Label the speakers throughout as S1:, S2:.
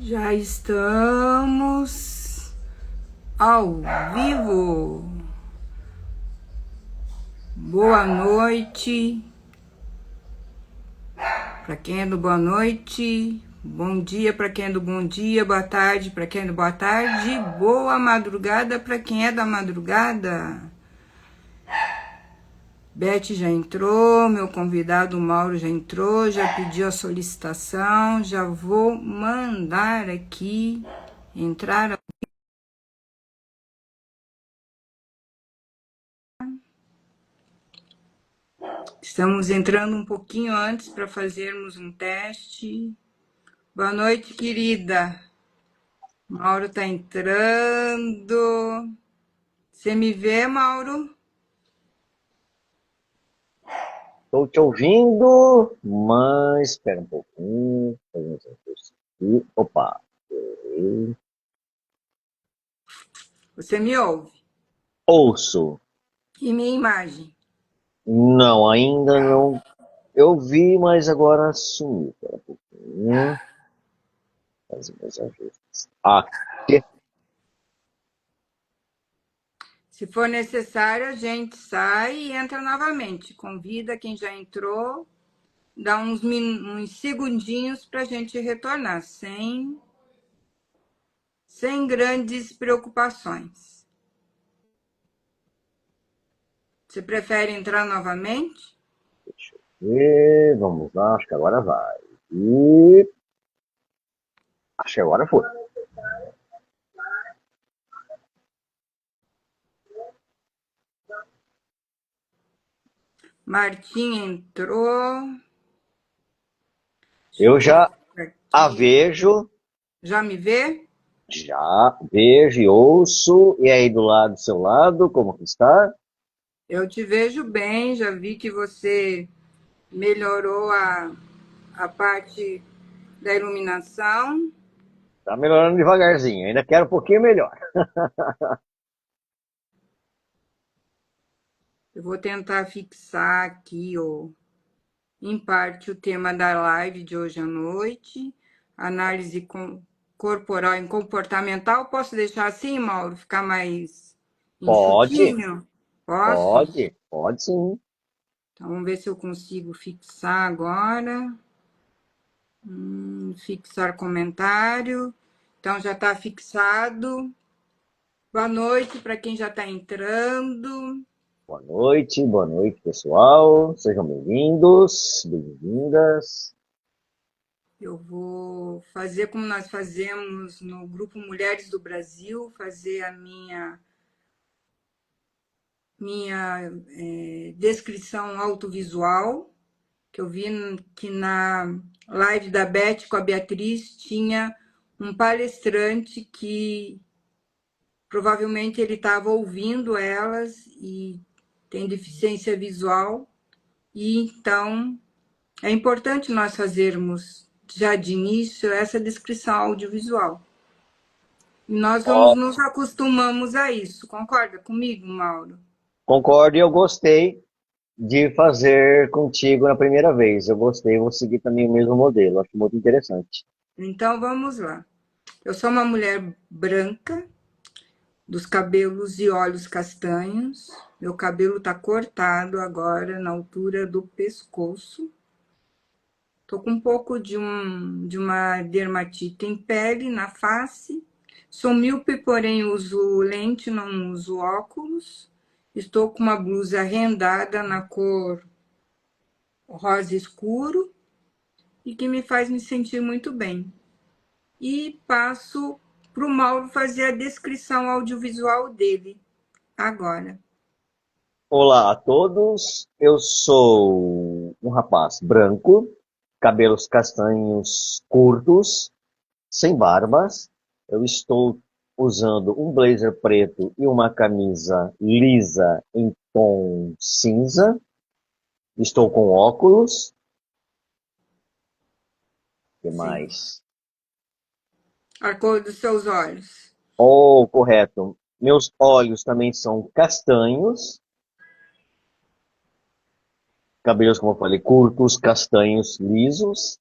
S1: Já estamos ao vivo. Boa noite. Para quem é do boa noite, bom dia para quem é do bom dia, boa tarde para quem é do boa tarde, boa madrugada para quem é da madrugada. Beth já entrou, meu convidado Mauro já entrou, já pediu a solicitação, já vou mandar aqui entrar. Estamos entrando um pouquinho antes para fazermos um teste. Boa noite, querida. Mauro está entrando. Você me vê, Mauro?
S2: Estou te ouvindo, mas espera um pouquinho. Opa.
S1: Você me ouve?
S2: Ouço.
S1: E minha imagem?
S2: Não, ainda não. Eu vi, mas agora sumiu. Espera um pouquinho. Fazer meus ajustes. Aqui.
S1: Se for necessário, a gente sai e entra novamente. Convida quem já entrou, dá uns segundinhos para a gente retornar, sem grandes preocupações. Você prefere entrar novamente?
S2: Deixa eu ver. Vamos lá, acho que agora vai. E acho que agora foi.
S1: Martim entrou. Deixa
S2: Eu
S1: eu ver
S2: já a
S1: aqui.
S2: vejo.
S1: Já me vê?
S2: Já vejo e ouço. E aí do lado, do seu lado, como que está?
S1: Eu te vejo bem, já vi que você melhorou a parte da iluminação.
S2: Tá melhorando devagarzinho. Ainda quero um pouquinho melhor.
S1: Eu vou tentar fixar aqui, em parte, o tema da live de hoje à noite, análise corporal e comportamental. Posso deixar assim, Mauro? Ficar mais
S2: Pode.
S1: enxutinho? Posso?
S2: Pode sim.
S1: Então, vamos ver se eu consigo fixar agora. Fixar comentário. Então, já está fixado. Boa noite para quem já está entrando.
S2: Boa noite, pessoal. Sejam bem-vindos, bem-vindas.
S1: Eu vou fazer como nós fazemos no Grupo Mulheres do Brasil, fazer a minha descrição autovisual, que eu vi que na live da Beth com a Beatriz tinha um palestrante que provavelmente ele estava ouvindo elas e tem deficiência visual, e então é importante nós fazermos já de início essa descrição audiovisual. E nós vamos
S2: Ó,
S1: nos acostumamos a isso. Concorda comigo, Mauro?
S2: concordo e eu gostei de fazer contigo na primeira vez. Eu gostei, vou seguir também o mesmo modelo. Acho muito interessante.
S1: Então vamos lá. Eu sou uma mulher branca, dos cabelos e olhos castanhos. Meu cabelo está cortado agora na altura do pescoço. Tô com um pouco de uma dermatite em pele, na face. Sou míope, porém uso lente, não uso óculos. Estou com uma blusa rendada na cor rosa escuro e que me faz me sentir muito bem. E passo para o Mauro fazer a descrição audiovisual dele agora.
S2: Olá a todos. Eu sou um rapaz branco, cabelos castanhos curtos, sem barbas. Eu estou usando um blazer preto e uma camisa lisa em tom cinza. Estou com óculos. O que
S1: Sim.
S2: mais?
S1: A cor dos seus olhos.
S2: Oh, correto. Meus olhos também são castanhos. Cabelos, como eu falei, curtos, castanhos, lisos.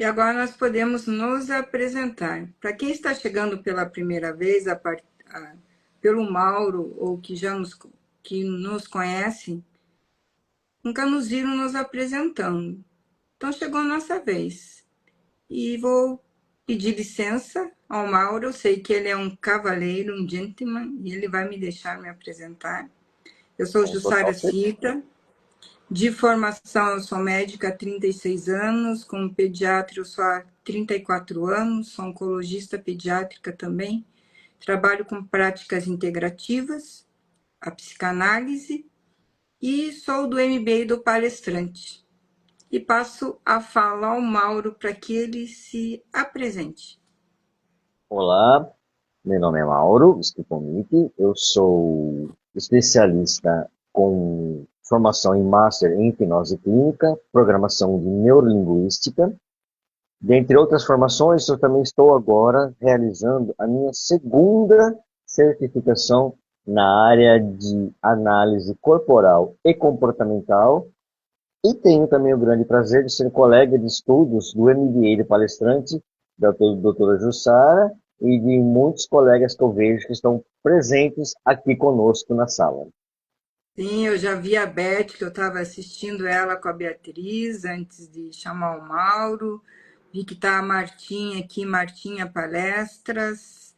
S1: E agora nós podemos nos apresentar. Para quem está chegando pela primeira vez, pelo Mauro, ou que nos conhece, nunca nos viram nos apresentando. Então chegou a nossa vez. E vou pedir licença ao Mauro. Eu sei que ele é um cavaleiro, um gentleman, e ele vai me deixar me apresentar. Eu sou
S2: Com total
S1: Jussara
S2: certeza.
S1: Cita. De formação, eu sou médica há 36 anos, como pediatra eu sou há 34 anos, sou oncologista pediátrica também. Trabalho com práticas integrativas, a psicanálise, e sou do MBA do palestrante. E passo a fala ao Mauro para que ele se apresente.
S2: Olá, meu nome é Mauro Stipomic, eu sou especialista com formação em Master em Hipnose Clínica, Programação de Neurolinguística. Dentre outras formações, eu também estou agora realizando a minha segunda certificação na área de análise corporal e comportamental. E tenho também o grande prazer de ser colega de estudos do MBA de palestrante da doutora Jussara e de muitos colegas que eu vejo que estão presentes aqui conosco na sala.
S1: Sim, eu já vi a Beth, que eu estava assistindo ela com a Beatriz antes de chamar o Mauro. Vi que está a Martinha aqui, Martinha Palestras.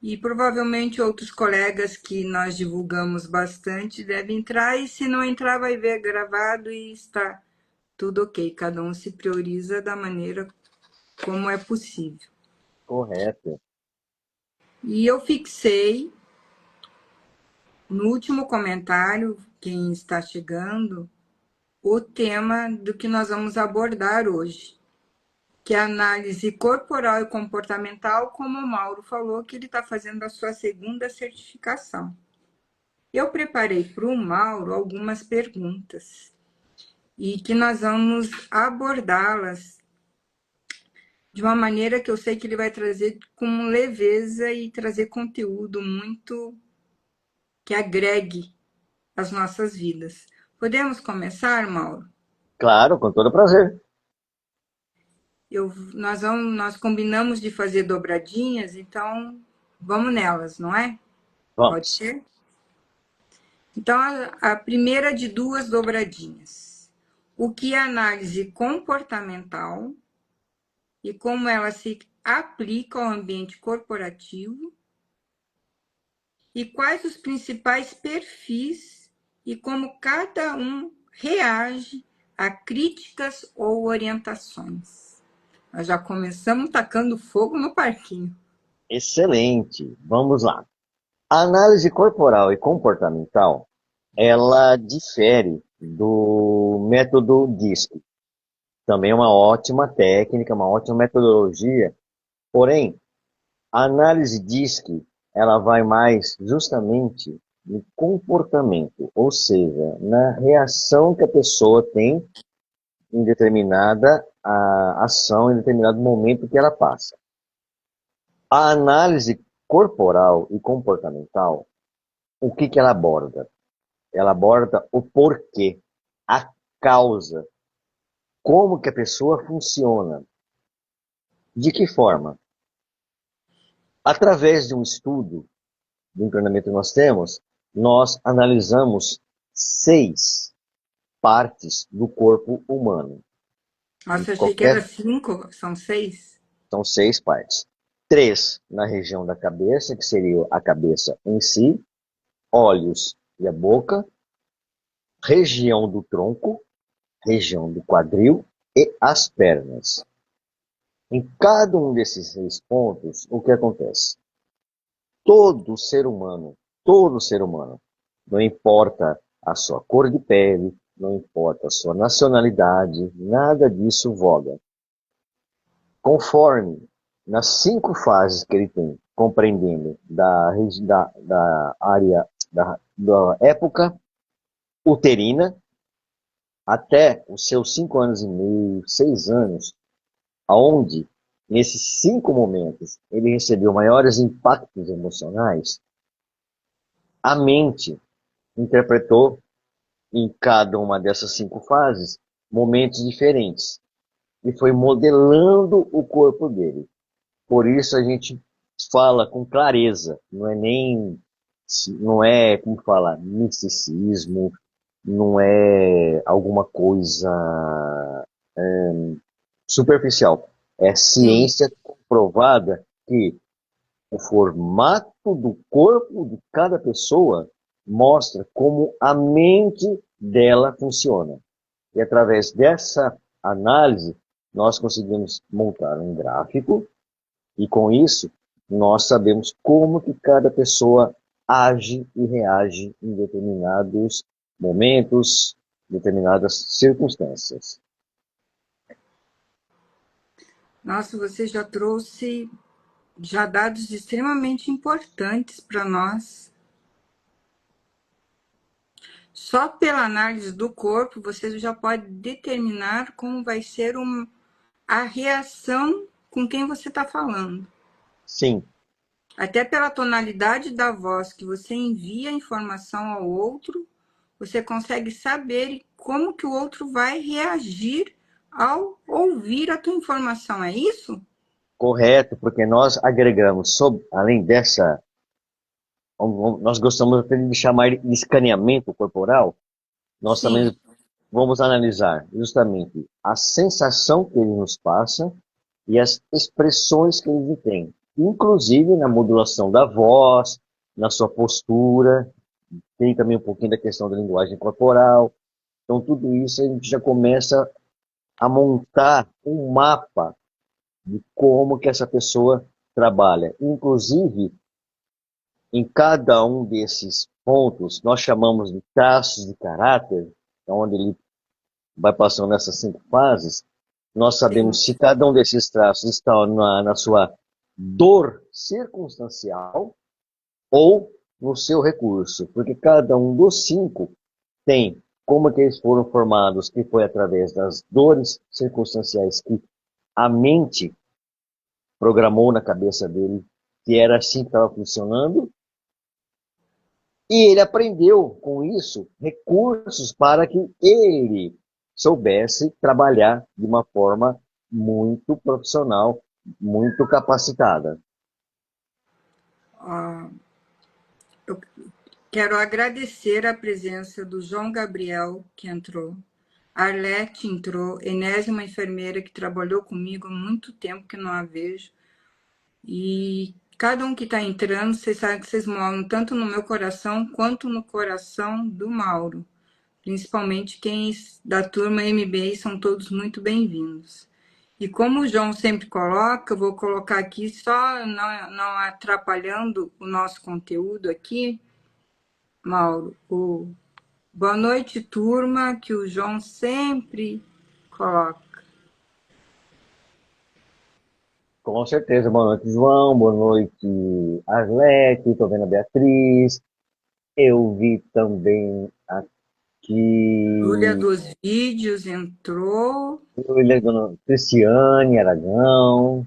S1: E provavelmente outros colegas que nós divulgamos bastante devem entrar, e se não entrar, vai ver gravado e está tudo ok. Cada um se prioriza da maneira como é possível.
S2: Correto.
S1: E eu fixei no último comentário, quem está chegando, o tema do que nós vamos abordar hoje, que é a análise corporal e comportamental, como o Mauro falou, que ele está fazendo a sua segunda certificação. Eu preparei para o Mauro algumas perguntas e que nós vamos abordá-las de uma maneira que eu sei que ele vai trazer com leveza e trazer conteúdo muito que agregue às nossas vidas. Podemos começar, Mauro?
S2: Claro, com todo prazer.
S1: Nós combinamos de fazer dobradinhas, então vamos nelas, não é? Pode
S2: Vamos.
S1: ser? Então, a primeira de duas dobradinhas. O que é análise comportamental e como ela se aplica ao ambiente corporativo, e quais os principais perfis e como cada um reage a críticas ou orientações. Nós já começamos tacando fogo no parquinho.
S2: Excelente. Vamos lá. A análise corporal e comportamental, ela difere do método DISC. Também é uma ótima técnica, uma ótima metodologia. Porém, a análise DISC, ela vai mais justamente no comportamento, ou seja, na reação que a pessoa tem em determinada ação, em determinado momento que ela passa. A análise corporal e comportamental, o que ela aborda? Ela aborda o porquê, a causa, como que a pessoa funciona. De que forma? Através de um estudo, de um treinamento que nós temos, nós analisamos 6 partes do corpo humano. Em
S1: Nossa, eu achei que era
S2: qualquer,
S1: 5, são 6.
S2: são 6 partes. 3 na região da cabeça, que seria a cabeça em si, olhos e a boca, região do tronco, região do quadril e as pernas. Em cada um desses 6 pontos, o que acontece? Todo ser humano, não importa a sua cor de pele, não importa a sua nacionalidade, nada disso voga. Conforme nas 5 fases que ele tem, compreendendo da área da época uterina até os seus 5 anos e meio, 6 anos, aonde nesses 5 momentos ele recebeu maiores impactos emocionais, a mente interpretou em cada uma dessas 5 fases momentos diferentes. e foi modelando o corpo dele. Por isso a gente fala com clareza, não é, como fala, misticismo, não é alguma coisa superficial. É
S1: Sim.
S2: ciência comprovada que o formato do corpo de cada pessoa mostra como a mente dela funciona. E através dessa análise, nós conseguimos montar um gráfico e com isso nós sabemos como que cada pessoa age e reage em determinados momentos, determinadas circunstâncias.
S1: Nossa, você já trouxe já dados extremamente importantes para nós. Só pela análise do corpo, você já pode determinar como vai ser a reação com quem você está falando.
S2: Sim,
S1: Até pela tonalidade da voz que você envia a informação ao outro, você consegue saber como que o outro vai reagir ao ouvir a tua informação. É isso?
S2: correto, porque nós agregamos, além dessa, nós gostamos até de chamar de escaneamento corporal, nós
S1: Sim.
S2: também vamos analisar justamente a sensação que ele nos passa e as expressões que ele tem, inclusive na modulação da voz, na sua postura, tem também um pouquinho da questão da linguagem corporal. Então, tudo isso a gente já começa a montar um mapa de como que essa pessoa trabalha. Inclusive, em cada um desses pontos, nós chamamos de traços de caráter, onde ele vai passando nessas 5 fases, nós
S1: Sim.
S2: sabemos se cada um desses traços está na sua dor circunstancial ou no seu recurso, porque cada um dos 5 tem como que eles foram formados, que foi através das dores circunstanciais que a mente programou na cabeça dele, que era assim que estava funcionando, e ele aprendeu com isso recursos para que ele soubesse trabalhar de uma forma muito profissional, muito capacitada.
S1: Ó, eu quero agradecer a presença do João Gabriel, que entrou. A Arlete entrou, Enésima, uma enfermeira que trabalhou comigo há muito tempo que não a vejo. E cada um que está entrando, vocês sabem que vocês moram tanto no meu coração quanto no coração do Mauro. Principalmente quem da turma MBA são todos muito bem-vindos. E como o João sempre coloca, eu vou colocar aqui só não atrapalhando o nosso conteúdo aqui, Mauro, boa noite, turma, que o João sempre coloca.
S2: Com certeza. Boa noite, João. Boa noite, Arlete. Estou vendo a Beatriz. Eu vi também
S1: Júlia
S2: aqui
S1: dos Vídeos entrou.
S2: Dona Cristiane Aragão.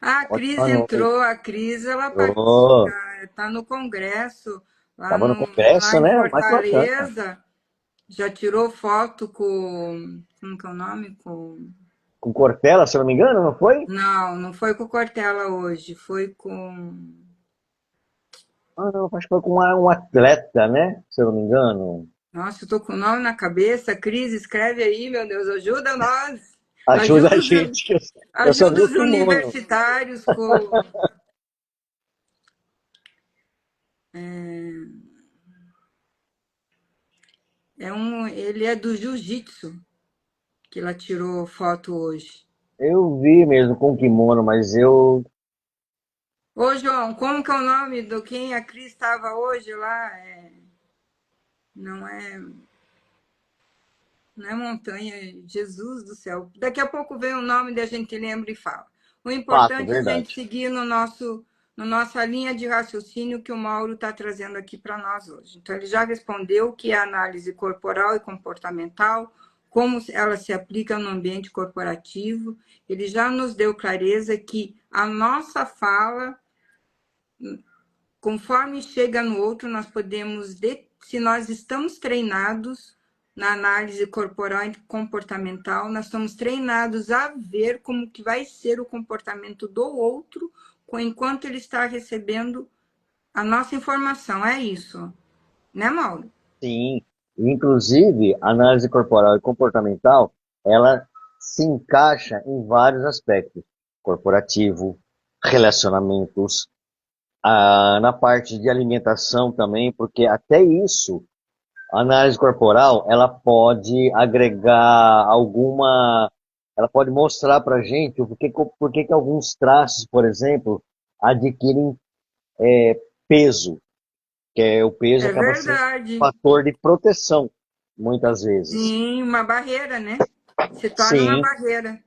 S1: Ah, a Cris
S2: Ótima noite.
S1: entrou. A Cris, ela
S2: Oh,
S1: participa, está no congresso,
S2: estava no
S1: lá
S2: congresso,
S1: em
S2: né? Mais bacana.
S1: Fortaleza. Já tirou foto com... Como que é o nome?
S2: Com Cortella, se eu não me engano, não foi?
S1: Não, não foi com o Cortella hoje. Foi com...
S2: Ah, não, acho que foi com um atleta, né? Se eu não me engano.
S1: Nossa, eu tô com o nome na cabeça. Cris, escreve aí, meu Deus. Ajuda nós.
S2: Ajuda a
S1: Ajuda
S2: gente. Eu só vi
S1: ajuda
S2: o
S1: os
S2: kimono.
S1: universitários com... Ele é do jiu-jitsu, que ela tirou foto hoje.
S2: Eu vi mesmo com o kimono, mas eu.
S1: Ô, João, como que é o nome do quem a Cris estava hoje lá? Não é, não é montanha, Jesus do céu. Daqui a pouco vem o nome da gente lembra e fala. O
S2: Fato,
S1: importante é a gente
S2: verdade.
S1: seguir no nossa linha de raciocínio que o Mauro está trazendo aqui para nós hoje. Então, ele já respondeu o que é análise corporal e comportamental, como ela se aplica no ambiente corporativo. Ele já nos deu clareza que a nossa fala, conforme chega no outro, nós podemos, se nós estamos treinados, na análise corporal e comportamental, nós estamos treinados a ver como que vai ser o comportamento do outro enquanto ele está recebendo a nossa informação. É isso, né, Mauro?
S2: Sim, inclusive, a análise corporal e comportamental, ela se encaixa em vários aspectos, corporativo, relacionamentos, na parte de alimentação também, porque até isso, a análise corporal, ela pode agregar ela pode mostrar para a gente por que alguns traços, por exemplo, adquirem peso, que o peso
S1: É
S2: acaba sendo um
S1: verdade.
S2: fator de proteção, muitas vezes.
S1: Sim, uma barreira, né? Se torna uma
S2: Sim,
S1: barreira.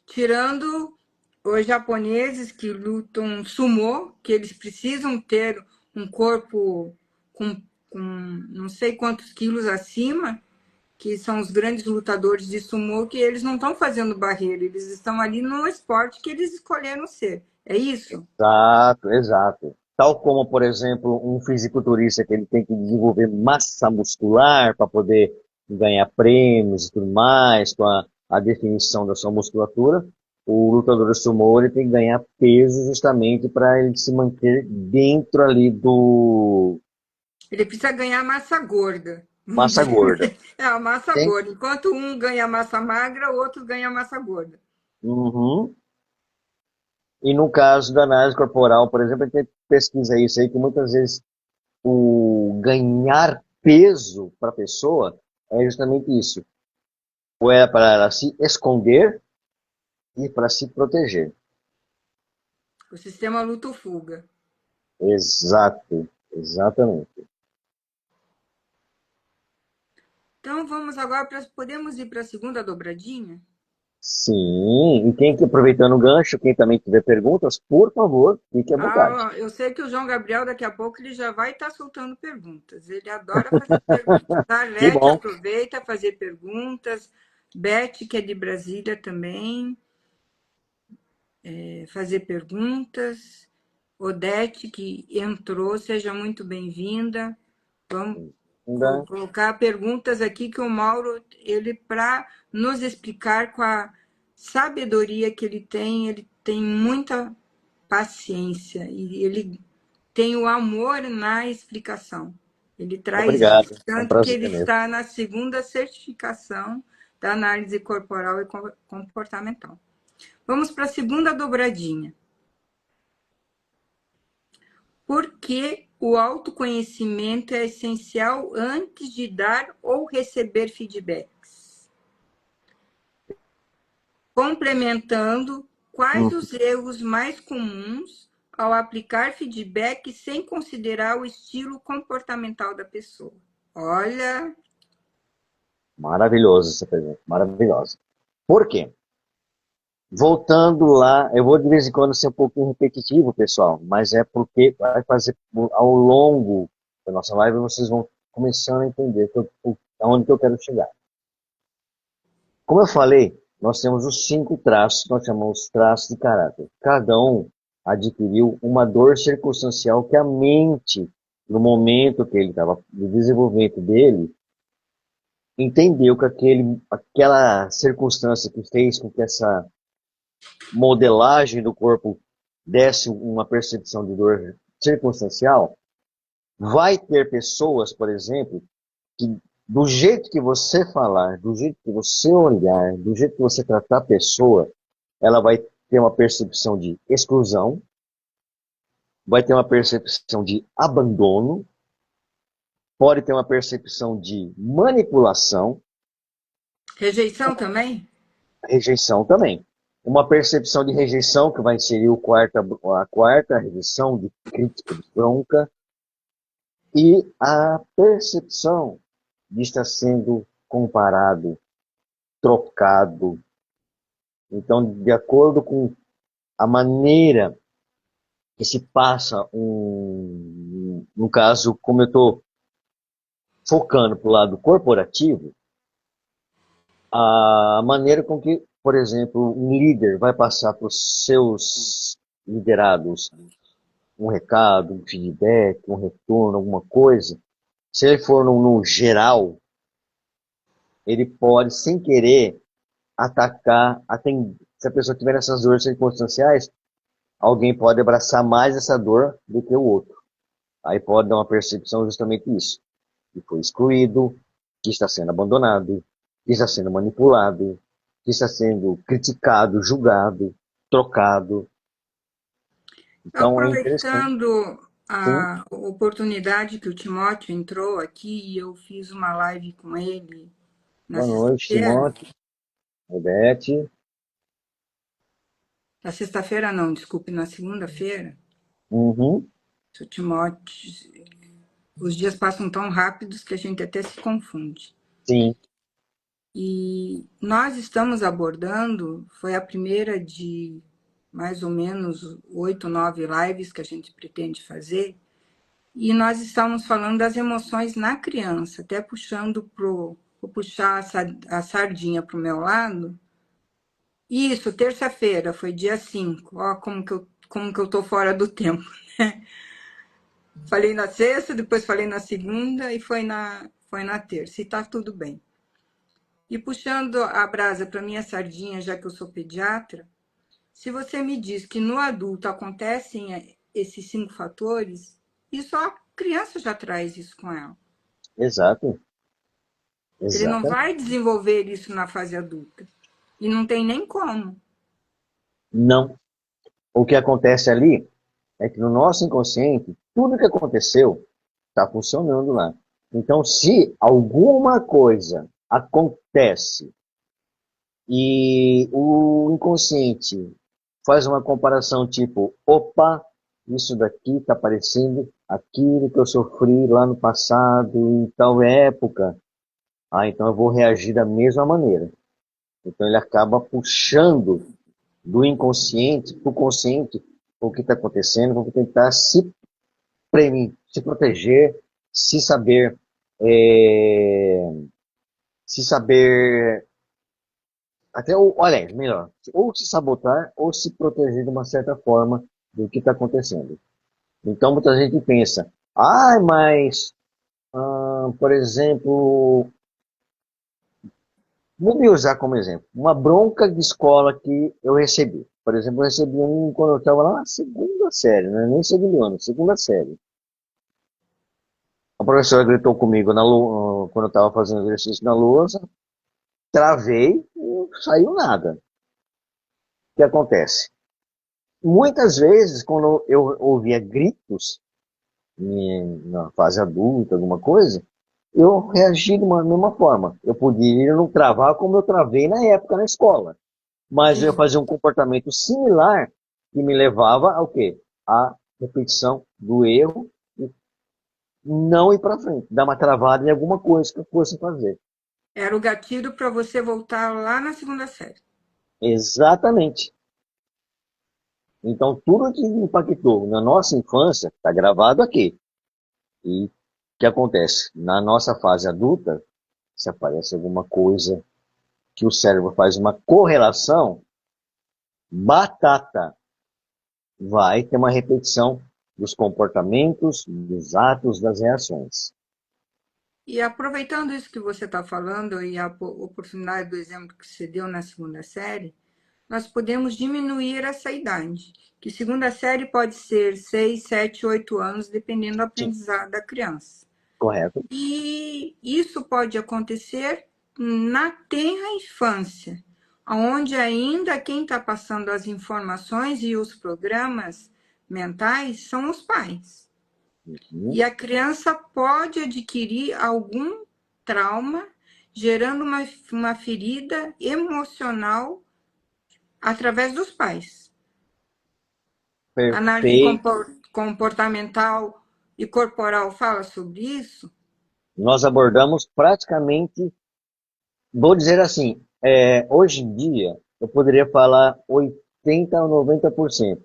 S1: Tirando os japoneses que lutam sumô, que eles precisam ter um corpo com não sei quantos quilos acima, que são os grandes lutadores de sumô, que eles não estão fazendo barreira, eles estão ali no esporte que eles escolheram ser. É isso?
S2: exato, exato. Tal como, por exemplo, um fisiculturista que ele tem que desenvolver massa muscular para poder ganhar prêmios e tudo mais, com a definição da sua musculatura, o lutador de sumô ele tem que ganhar peso justamente para ele se manter dentro ali do
S1: Ele precisa ganhar massa gorda. Vamos
S2: massa
S1: dizer.
S2: gorda.
S1: É a massa
S2: Tem?
S1: gorda. Enquanto um ganha massa magra, o outro ganha massa gorda.
S2: Uhum. E no caso da análise corporal, por exemplo, a gente pesquisa isso aí, que muitas vezes o ganhar peso para a pessoa é justamente isso. Ou é para ela se esconder e para se proteger.
S1: O sistema luto-fuga.
S2: Exato, exatamente.
S1: Então vamos agora para. Podemos ir para a segunda dobradinha?
S2: Sim, e quem que aproveitando o gancho, quem também tiver perguntas, por favor, fique à vontade.
S1: Ah, eu sei que o João Gabriel, daqui a pouco, ele já vai estar soltando perguntas. Ele adora fazer perguntas. A
S2: Que
S1: Arlete
S2: bom.
S1: aproveita fazer perguntas. Beth, que é de Brasília também, fazer perguntas. Odete, que entrou, seja muito bem-vinda. Vamos
S2: Ainda.
S1: colocar perguntas aqui que o Mauro, ele, para nos explicar com a sabedoria que ele tem muita paciência e ele tem o amor na explicação. Ele traz isso,
S2: Obrigado, é um
S1: tanto que
S2: prazer
S1: ele
S2: mesmo.
S1: está na segunda certificação da análise corporal e comportamental. Vamos para a segunda dobradinha. Por que o autoconhecimento é essencial antes de dar ou receber feedbacks? Complementando, quais
S2: Hum,
S1: os erros mais comuns ao aplicar feedback sem considerar o estilo comportamental da pessoa? Olha,
S2: maravilhoso essa pergunta, maravilhosa. Por quê? Voltando lá, eu vou de vez em quando ser um pouquinho repetitivo, pessoal, mas é porque vai fazer ao longo da nossa live vocês vão começando a entender aonde que eu quero chegar. Como eu falei, nós temos os 5 traços que nós chamamos traços de caráter. Cada um adquiriu uma dor circunstancial que a mente, no momento que ele estava no desenvolvimento dele, entendeu que aquela circunstância que fez com que essa modelagem do corpo desse uma percepção de dor circunstancial, vai ter pessoas, por exemplo, que do jeito que você falar, do jeito que você olhar, do jeito que você tratar a pessoa, ela vai ter uma percepção de exclusão, vai ter uma percepção de abandono, pode ter uma percepção de manipulação,
S1: rejeição também?
S2: rejeição também. Uma percepção de rejeição que vai inserir a quarta rejeição de crítica, de bronca, e a percepção de estar sendo comparado, trocado. Então, de acordo com a maneira que se passa no caso, como eu estou focando para o lado corporativo, a maneira com que, por exemplo, um líder vai passar para os seus liderados um recado, um feedback, um retorno, alguma coisa, se ele for no geral, ele pode, sem querer, atacar, se a pessoa tiver essas dores circunstanciais, alguém pode abraçar mais essa dor do que o outro. Aí pode dar uma percepção justamente isso, que foi excluído, que está sendo abandonado, que está sendo manipulado, que está sendo criticado, julgado, trocado. Então é interessante.
S1: Aproveitando
S2: Sim.
S1: a oportunidade que o Timóteo entrou aqui e eu fiz uma live com ele na
S2: Boa noite,
S1: sexta-feira.
S2: Timóteo, Odete.
S1: Na sexta-feira não, desculpe, na segunda-feira.
S2: Uhum,
S1: O Timóteo, os dias passam tão rápidos que a gente até se confunde.
S2: sim,
S1: E nós estamos abordando, foi a primeira de mais ou menos 8, 9 lives que a gente pretende fazer, e nós estamos falando das emoções na criança, até puxando vou puxar a sardinha para o meu lado. Isso, terça-feira, foi dia 5. Ó, como que eu tô fora do tempo. Falei na sexta, depois falei na segunda e foi na terça, e tá tudo bem. E puxando a brasa para minha sardinha, já que eu sou pediatra, se você me diz que no adulto acontecem esses 5 fatores, isso a criança já traz isso com ela.
S2: exato,
S1: Ele não
S2: exatamente.
S1: vai desenvolver isso na fase adulta. E não tem nem como.
S2: Não. O que acontece ali é que no nosso inconsciente, tudo que aconteceu está funcionando lá. Então, se alguma coisa acontece e o inconsciente faz uma comparação tipo, opa, isso daqui está parecendo aquilo que eu sofri lá no passado, em tal época, então eu vou reagir da mesma maneira. Então ele acaba puxando do inconsciente para o consciente o que está acontecendo, para tentar se premir, se proteger, se saber, é, se saber, até, olha, melhor, ou se sabotar ou se proteger de uma certa forma do que está acontecendo. Então muita gente pensa, mas, por exemplo, vou me usar como exemplo, uma bronca de escola que eu recebi. Por exemplo, eu recebi um quando eu estava lá na segunda série, né? Nem segundo ano, segunda série. A professora gritou comigo quando eu estava fazendo exercício na lousa, travei e não saiu nada. O que acontece? Muitas vezes, quando eu ouvia gritos na fase adulta, alguma coisa, eu reagi de uma mesma forma. Eu podia não travar como eu travei na época na escola, mas eu
S1: Sim.
S2: fazia um comportamento similar que me levava ao quê? A repetição do erro e não ir para frente, dar uma travada em alguma coisa que eu fosse fazer.
S1: Era o gatilho para você voltar lá na segunda série.
S2: Exatamente. Então, tudo que impactou na nossa infância está gravado aqui. E o que acontece? Na nossa fase adulta, se aparece alguma coisa que o cérebro faz uma correlação, batata, vai ter uma repetição dos comportamentos, dos atos, das reações.
S1: E aproveitando isso que você está falando e a oportunidade do exemplo que você deu na segunda série, nós podemos diminuir essa idade, que segunda série pode ser 6, 7, 8 anos, dependendo do
S2: Sim,
S1: aprendizado da criança.
S2: correto.
S1: E isso pode acontecer na tenra infância, onde ainda quem está passando as informações e os programas mentais são os pais.
S2: Uhum.
S1: E a criança pode adquirir algum trauma, gerando uma ferida emocional através dos pais. Análise
S2: Perfeito.
S1: comportamental e corporal fala sobre isso.
S2: Nós abordamos praticamente, vou dizer assim, hoje em dia, eu poderia falar 80 ou 90%.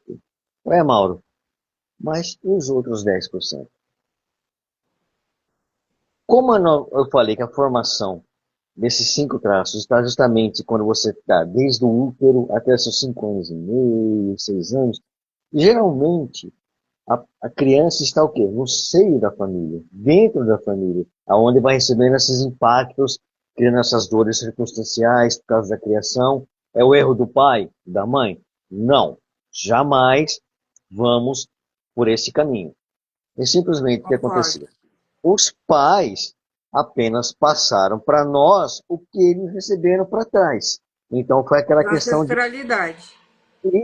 S2: Mauro, mas e os outros 10%? Como eu falei que a formação desses 5 traços está justamente quando você está desde o útero até seus 5 anos e meio, 6 anos, geralmente a criança está o quê? No seio da família, dentro da família, aonde vai recebendo esses impactos criando essas dores circunstanciais por causa da criação. É o erro do pai, da mãe? Não. Jamais vamos por esse caminho. E simplesmente o que
S1: Concordo.
S2: aconteceu? Os pais apenas passaram para nós o que eles receberam para trás. Então foi aquela questão de
S1: Ancestralidade.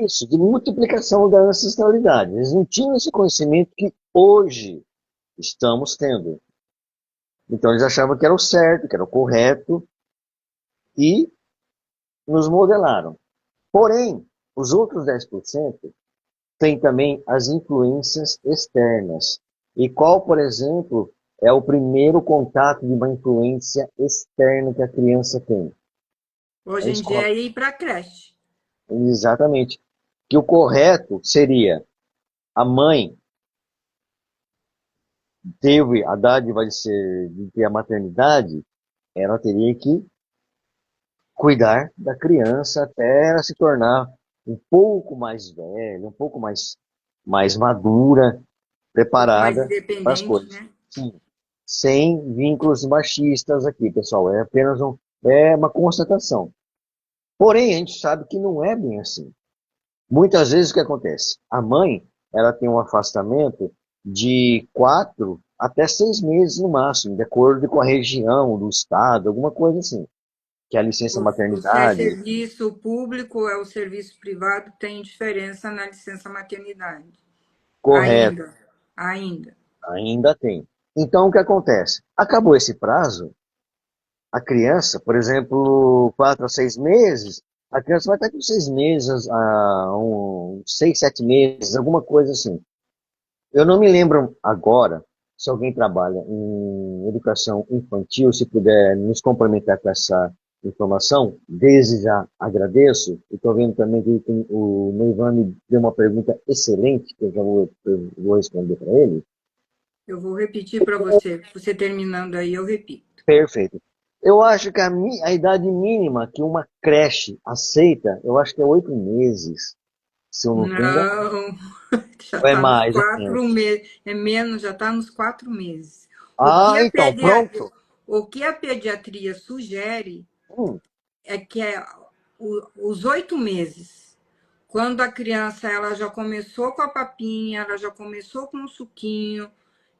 S2: isso, de multiplicação da ancestralidade. Eles não tinham esse conhecimento que hoje estamos tendo. Então eles achavam que era o certo, que era o correto e nos modelaram. Porém, os outros 10% têm também as influências externas. E qual, por exemplo, é o primeiro contato de uma influência externa que a criança tem? A
S1: Hoje em dia
S2: escola.
S1: é ir para a creche.
S2: Exatamente. Que o correto seria a mãe teve a dádiva de ter a maternidade, ela teria que cuidar da criança até ela se tornar um pouco mais velha, um pouco mais madura,
S1: Um pouco mais
S2: preparada para as
S1: independente,
S2: coisas.
S1: né?
S2: Sim, sem vínculos machistas aqui, pessoal. É apenas é uma constatação. Porém, a gente sabe que não é bem assim. Muitas vezes o que acontece? A mãe, ela tem um afastamento de 4 até 6 meses no máximo, de acordo com a região, do estado, alguma coisa assim. Que é a licença
S1: Se é
S2: maternidade,
S1: serviço público ou é o serviço privado, tem diferença na licença maternidade.
S2: correto,
S1: Ainda, ainda.
S2: ainda tem. Então o que acontece? Acabou esse prazo, a criança, por exemplo, 4 a 6 meses, a criança vai estar com 6 meses, 6, 7 meses, alguma coisa assim. Eu não me lembro agora se alguém trabalha em educação infantil, se puder nos complementar com essa informação, desde já agradeço. E estou vendo também que o Neivan me deu uma pergunta excelente, que eu vou responder para ele.
S1: Eu vou repetir para você. Você terminando aí, eu repito.
S2: Perfeito. Eu acho que a idade mínima que uma creche aceita, eu acho que é 8 meses, se eu não estou enganado.
S1: Não, já
S2: Ou é
S1: está nos
S2: mais, ou
S1: quatro
S2: menos.
S1: meses. É menos, já está nos 4 meses. O que
S2: Ah,
S1: a
S2: então, pronto.
S1: o que a pediatria sugere
S2: Hum,
S1: é que os 8 meses, quando a criança ela já começou com a papinha, ela já começou com o suquinho,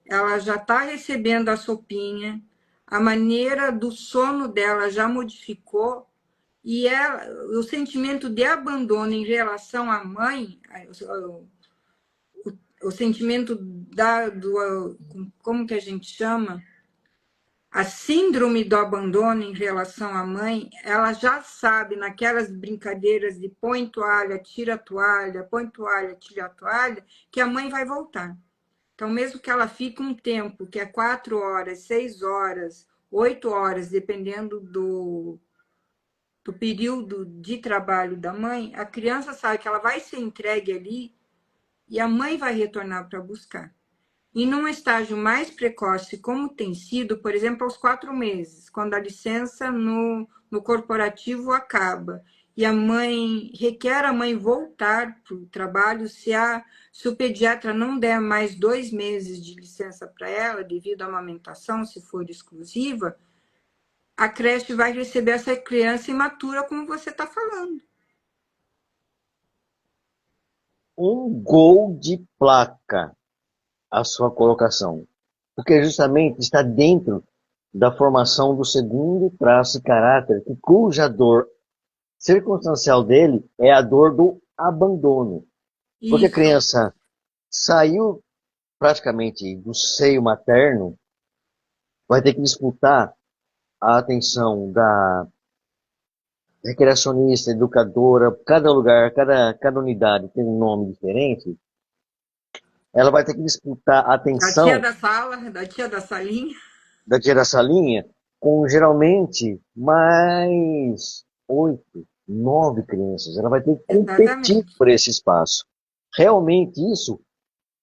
S1: ela já está recebendo a sopinha, a maneira do sono dela já modificou e o sentimento de abandono em relação à mãe, o sentimento como que a gente chama? A síndrome do abandono em relação à mãe, ela já sabe naquelas brincadeiras de põe toalha, tira a toalha, que a mãe vai voltar. Então, mesmo que ela fique um tempo, que é 4 horas, 6 horas, 8 horas, dependendo do período de trabalho da mãe, a criança sabe que ela vai ser entregue ali e a mãe vai retornar para buscar. E num estágio mais precoce, como tem sido, por exemplo, aos 4 meses, quando a licença no corporativo acaba e a mãe requer a mãe voltar para o trabalho, se o pediatra não der mais 2 meses de licença para ela, devido à amamentação, se for exclusiva, a creche vai receber essa criança imatura, como você está falando.
S2: um gol de placa a sua colocação. Porque justamente está dentro da formação do segundo traço de caráter, cuja dor circunstancial dele é a dor do abandono. Porque a
S1: Isso,
S2: criança saiu praticamente do seio materno, vai ter que disputar a atenção da recreacionista, educadora, cada lugar, cada unidade tem um nome diferente, ela vai ter que disputar a
S1: da tia
S2: atenção
S1: da sala, da tia da salinha.
S2: da tia da salinha com geralmente mais 8, 9 crianças. Ela vai ter que competir
S1: Exatamente.
S2: por esse espaço. Realmente isso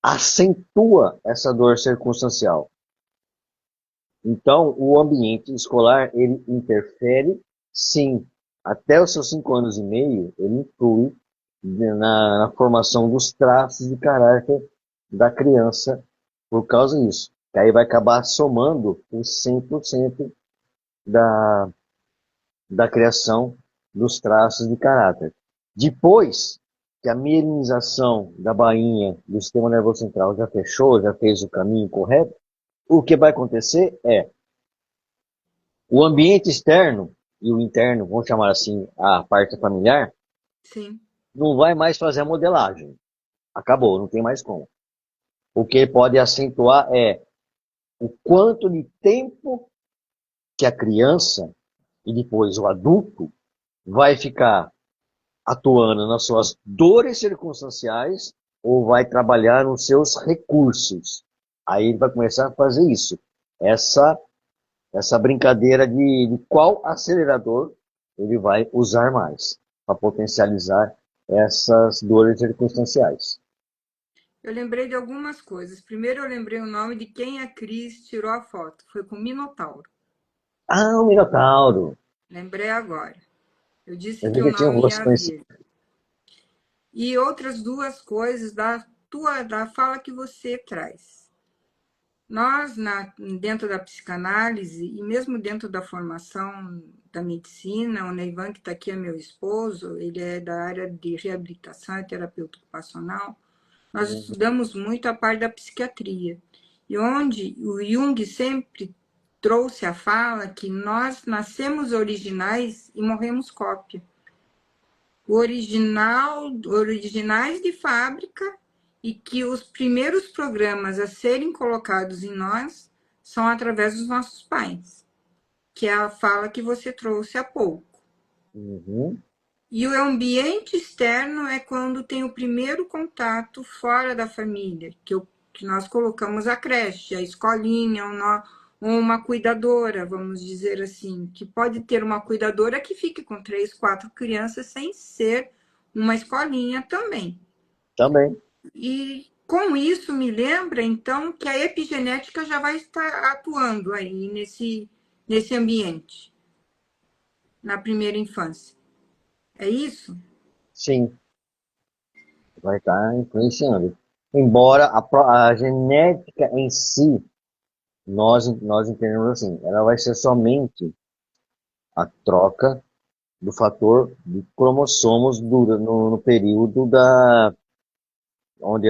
S2: acentua essa dor circunstancial. Então, o ambiente escolar, ele interfere, sim. Até os seus 5 anos e meio, ele influi na formação dos traços de caráter da criança por causa disso. Que aí vai acabar somando os 100% da criação dos traços de caráter. Depois que a mielinização da bainha do sistema nervoso central já fechou, já fez o caminho correto, o que vai acontecer é o ambiente externo e o interno, vamos chamar assim, a parte familiar,
S1: Sim.
S2: não vai mais fazer a modelagem. Acabou, não tem mais como. O que pode acentuar é o quanto de tempo que a criança e depois o adulto vai ficar atuando nas suas dores circunstanciais ou vai trabalhar nos seus recursos. Aí ele vai começar a fazer isso. Essa, essa brincadeira de qual acelerador ele vai usar mais para potencializar essas dores circunstanciais.
S1: Eu lembrei de algumas coisas. Primeiro, eu lembrei o nome de quem a Cris tirou a foto. Foi com o Minotauro.
S2: Ah, o Minotauro.
S1: Lembrei agora. Eu disse
S2: Eu
S1: que
S2: vi
S1: eu
S2: que tinha um
S1: não
S2: rosto
S1: ia
S2: conhecido.
S1: vir. E outras duas coisas da fala que você traz. Nós, dentro da psicanálise e mesmo dentro da formação da medicina, o Neivan, que está aqui, é meu esposo, ele é da área de reabilitação e terapeuta ocupacional, nós
S2: Uhum.
S1: estudamos muito a parte da psiquiatria. E onde o Jung sempre trouxe a fala que nós nascemos originais e morremos cópia. O original, originais de fábrica, e que os primeiros programas a serem colocados em nós são através dos nossos pais, que é a fala que você trouxe há pouco.
S2: Uhum.
S1: E o ambiente externo é quando tem o primeiro contato fora da família, que nós colocamos a creche, a escolinha, uma cuidadora, vamos dizer assim, que pode ter uma cuidadora que fique com 3, 4 crianças sem ser uma escolinha também.
S2: Também.
S1: E com isso me lembra, então, que a epigenética já vai estar atuando aí nesse ambiente, na primeira infância. É isso?
S2: Sim, vai estar influenciando. Embora a genética em si, nós entendemos assim, ela vai ser somente a troca do fator de cromossomos no período onde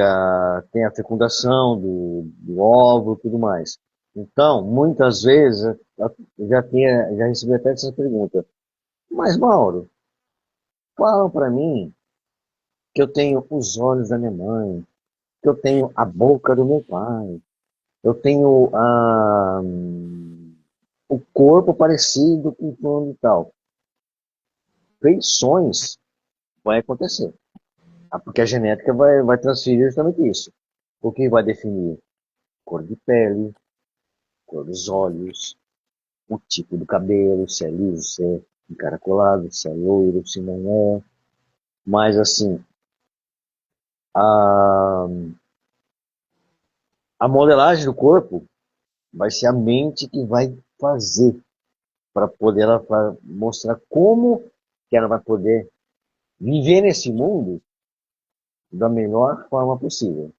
S2: tem a fecundação do óvulo e tudo mais. Então, muitas vezes, já recebi até essa pergunta. Mas, Mauro, falam para mim que eu tenho os olhos da minha mãe, que eu tenho a boca do meu pai, eu tenho o corpo parecido com fulano e tal. Feições vai acontecer. Porque a genética vai transferir justamente isso. O que vai definir? Cor de pele, cor dos olhos, o tipo do cabelo, se é liso, se é encaracolado, se é loiro, se não é. Mas assim, a, a modelagem do corpo vai ser a mente que vai fazer para poder mostrar como que ela vai poder viver nesse mundo da melhor forma possível.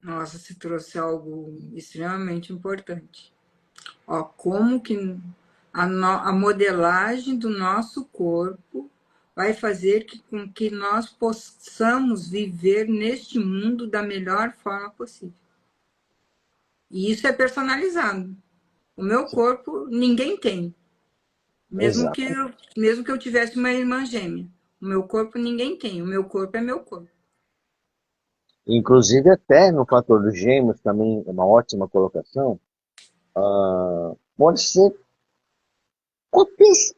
S1: Nossa, você trouxe algo extremamente importante. Ó, como que a modelagem do nosso corpo vai fazer com que nós possamos viver neste mundo da melhor forma possível. E isso é personalizado. O meu corpo ninguém tem,
S2: Exato.
S1: mesmo que eu tivesse uma irmã gêmea. O meu corpo ninguém tem, o meu corpo é meu corpo.
S2: Inclusive até no fator dos gêmeos também é uma ótima colocação. Pode ser cópias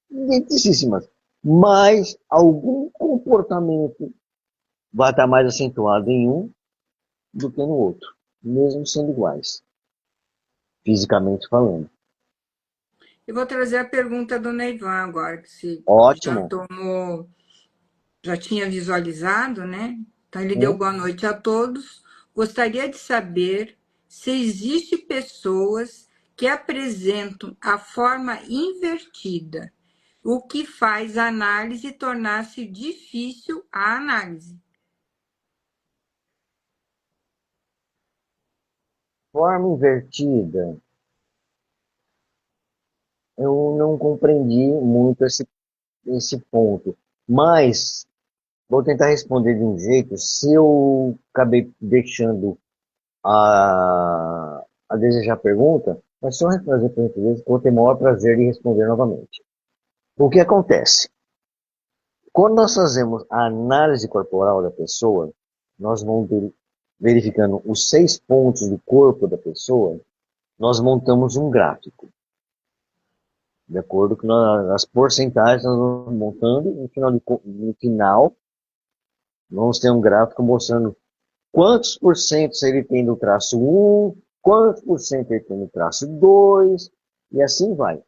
S2: identicíssimas, mas algum comportamento vai estar mais acentuado em um do que no outro, mesmo sendo iguais, fisicamente falando.
S1: Eu vou trazer a pergunta do Neivan agora, que se já
S2: Ótimo.
S1: tomou, já tinha visualizado, né? Então ele deu
S2: Hum?
S1: boa noite a todos. Gostaria de saber se existe pessoas que apresentam a forma invertida, o que faz a análise tornar-se difícil a análise.
S2: Forma invertida. eu não compreendi muito esse ponto. Mas vou tentar responder de um jeito. Se eu acabei deixando a desejar a pergunta, é só refazer para que eu vou ter o maior prazer em responder novamente. O que acontece? Quando nós fazemos a análise corporal da pessoa, nós vamos verificando os 6 pontos do corpo da pessoa, nós montamos um gráfico. De acordo com as porcentagens, nós vamos montando, no final, vamos ter um gráfico mostrando quantos por cento ele tem do traço 1, quantos por cento ele tem do traço 2, e assim vai.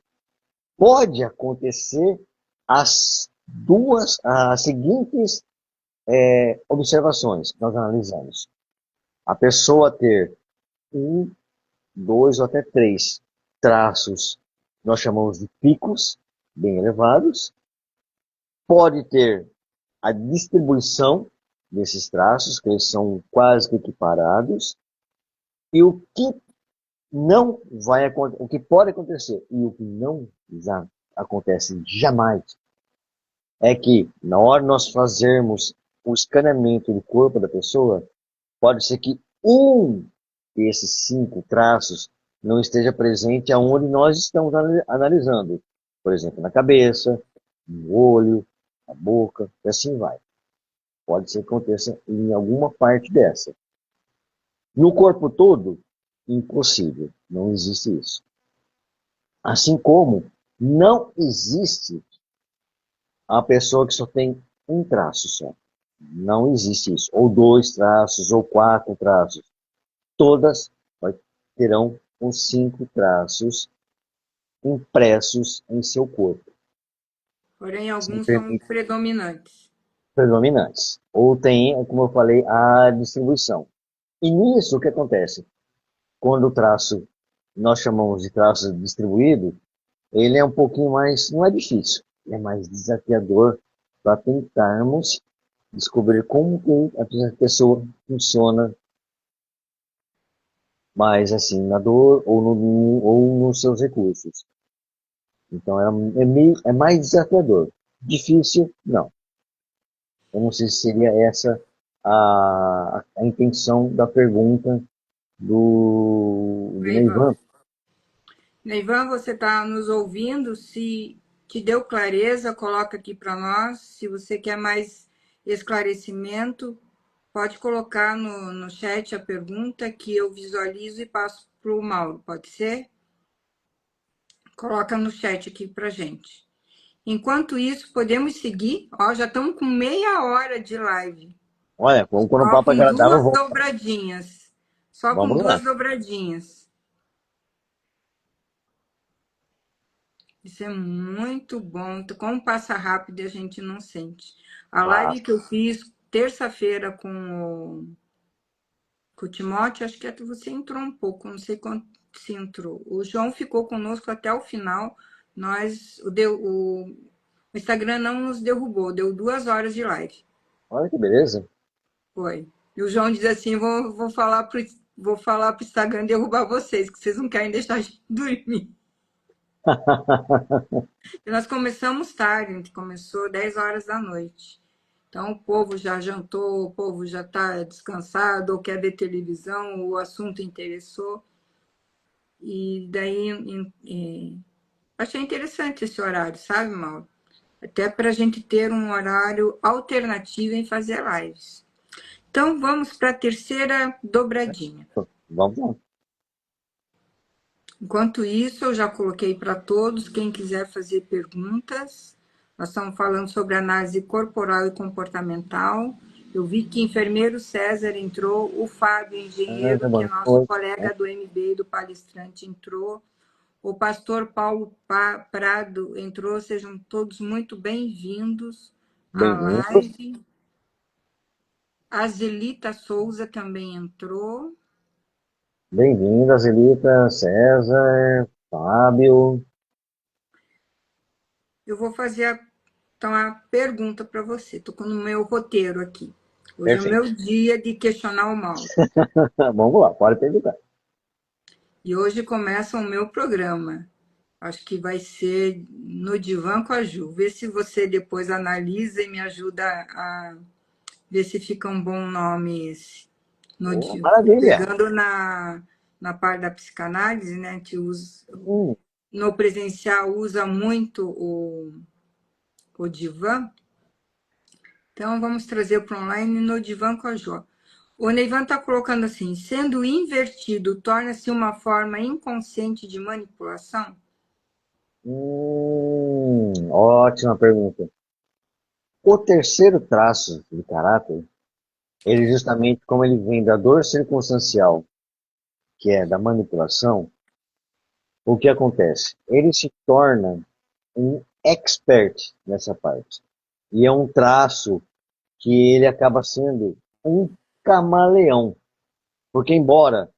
S2: Pode acontecer as seguintes observações que nós analisamos. A pessoa ter um, dois ou até 3 traços, nós chamamos de picos, bem elevados. Pode ter a distribuição desses traços, que eles são quase que equiparados. E o que não vai acontecer, o que pode acontecer e o que não já acontece jamais, é que na hora de nós fazermos o escaneamento do corpo da pessoa, pode ser que um desses 5 traços não esteja presente aonde nós estamos analisando. Por exemplo, na cabeça, no olho, na boca, e assim vai. Pode ser que aconteça em alguma parte dessa. No corpo todo, impossível. Não existe isso. Assim como não existe a pessoa que só tem um traço só. Não existe isso. Ou 2 traços, ou 4 traços. Todas terão os 5 traços impressos em seu corpo.
S1: Porém,
S2: Se me
S1: alguns são
S2: permite,
S1: predominantes.
S2: predominantes. Ou tem, como eu falei, a distribuição. E nisso o que acontece? Quando o traço, nós chamamos de traço distribuído, ele é um pouquinho mais, não é difícil, é mais desafiador para tentarmos descobrir como que a pessoa funciona mais assim na dor ou nos seus recursos. Então é mais desafiador. Difícil, não. Eu não sei se seria essa a intenção da pergunta do
S1: Neivan,
S2: Neivan.
S1: Neivan, você está nos ouvindo? Se te deu clareza, coloca aqui para nós. Se você quer mais esclarecimento, pode colocar no chat a pergunta que eu visualizo e passo para o Mauro, pode ser? Coloca no chat aqui para gente. Enquanto isso, podemos seguir. Ó, já estamos com meia hora de live.
S2: Olha, vamos quando o
S1: Só
S2: papo
S1: com
S2: agradável,
S1: duas
S2: vamos,
S1: dobradinhas. Só com
S2: vamos lá.
S1: duas dobradinhas. Isso é muito bom. Como passa rápido e a gente não sente. A live
S2: Passa.
S1: que eu fiz terça-feira com o Timóteo, acho que até você entrou um pouco, não sei quanto se entrou. O João ficou conosco até o final. O Instagram não nos derrubou, deu 2 horas de live.
S2: Olha que beleza.
S1: Foi. E o João diz assim: vou falar pro Instagram derrubar vocês, que vocês não querem deixar a gente dormir. E nós começamos tarde, a gente começou 10 horas da noite. Então o povo já jantou, o povo já está descansado, ou quer ver televisão, o assunto interessou. E daí achei interessante esse horário, sabe, Mauro? Até para a gente ter um horário alternativo em fazer lives. Então vamos para a terceira dobradinha.
S2: Vamos lá.
S1: Enquanto isso, eu já coloquei para todos, quem quiser fazer perguntas. Nós estamos falando sobre análise corporal e comportamental. Eu vi que enfermeiro César entrou, o Fábio, engenheiro, que é
S2: Boa
S1: nosso
S2: noite.
S1: colega do MB e do palestrante, entrou. O pastor Paulo Prado entrou. Sejam todos muito bem-vindos à
S2: Bem-vindos.
S1: live. A Zelita Souza também entrou.
S2: Bem-vindas, Elita, César, Fábio.
S1: Eu vou fazer então a pergunta para você. Estou com o meu roteiro aqui. Hoje é o meu
S2: Perfeito.
S1: dia de questionar o Mauro.
S2: Vamos lá, pode perguntar.
S1: E hoje começa o meu programa. Acho que vai ser no divã com a Ju. Vê se você depois analisa e me ajuda a ver se fica um bom nome esse. No,
S2: Oh, maravilha.
S1: pegando na parte da psicanálise, né? Que usa,
S2: Hum,
S1: no presencial usa muito o divã. Então, vamos trazer para online no divã com a Jó. O Neivan está colocando assim, sendo invertido, torna-se uma forma inconsciente de manipulação?
S2: ótima pergunta. O terceiro traço de caráter, ele justamente como ele vem da dor circunstancial, que é da manipulação, o que acontece? Ele se torna um expert nessa parte. E é um traço que ele acaba sendo um camaleão. Porque embora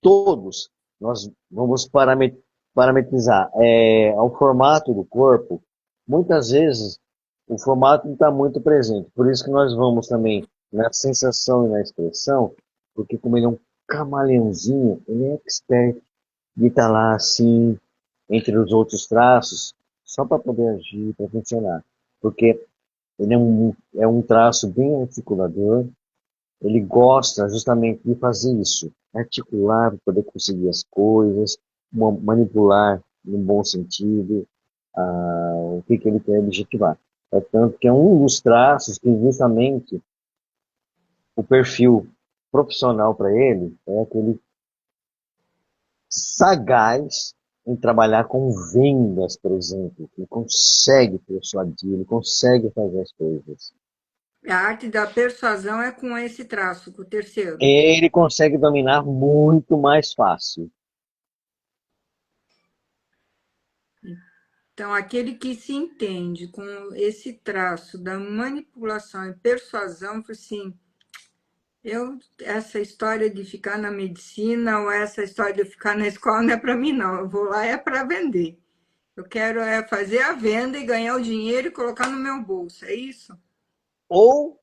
S2: todos nós vamos parametrizar ao formato do corpo, muitas vezes o formato não está muito presente. Por isso que nós vamos também na sensação e na expressão, porque como ele é um camaleãozinho, ele é expert de estar lá assim, entre os outros traços, só para poder agir, para funcionar. Porque ele é um traço bem articulador, ele gosta justamente de fazer isso, articular para poder conseguir as coisas, manipular no bom sentido, o que, que ele quer objetivar. É tanto que é um dos traços que justamente o perfil profissional para ele é aquele sagaz em trabalhar com vendas, por exemplo. Ele consegue persuadir, ele consegue fazer as coisas.
S1: A arte da persuasão é com esse traço, com o terceiro.
S2: Ele consegue dominar muito mais fácil.
S1: Então, aquele que se entende com esse traço da manipulação e persuasão, assim, essa história de ficar na medicina ou essa história de ficar na escola não é para mim, não. Eu vou lá é para vender. Eu quero fazer a venda e ganhar o dinheiro e colocar no meu bolso, é isso?
S2: Ou,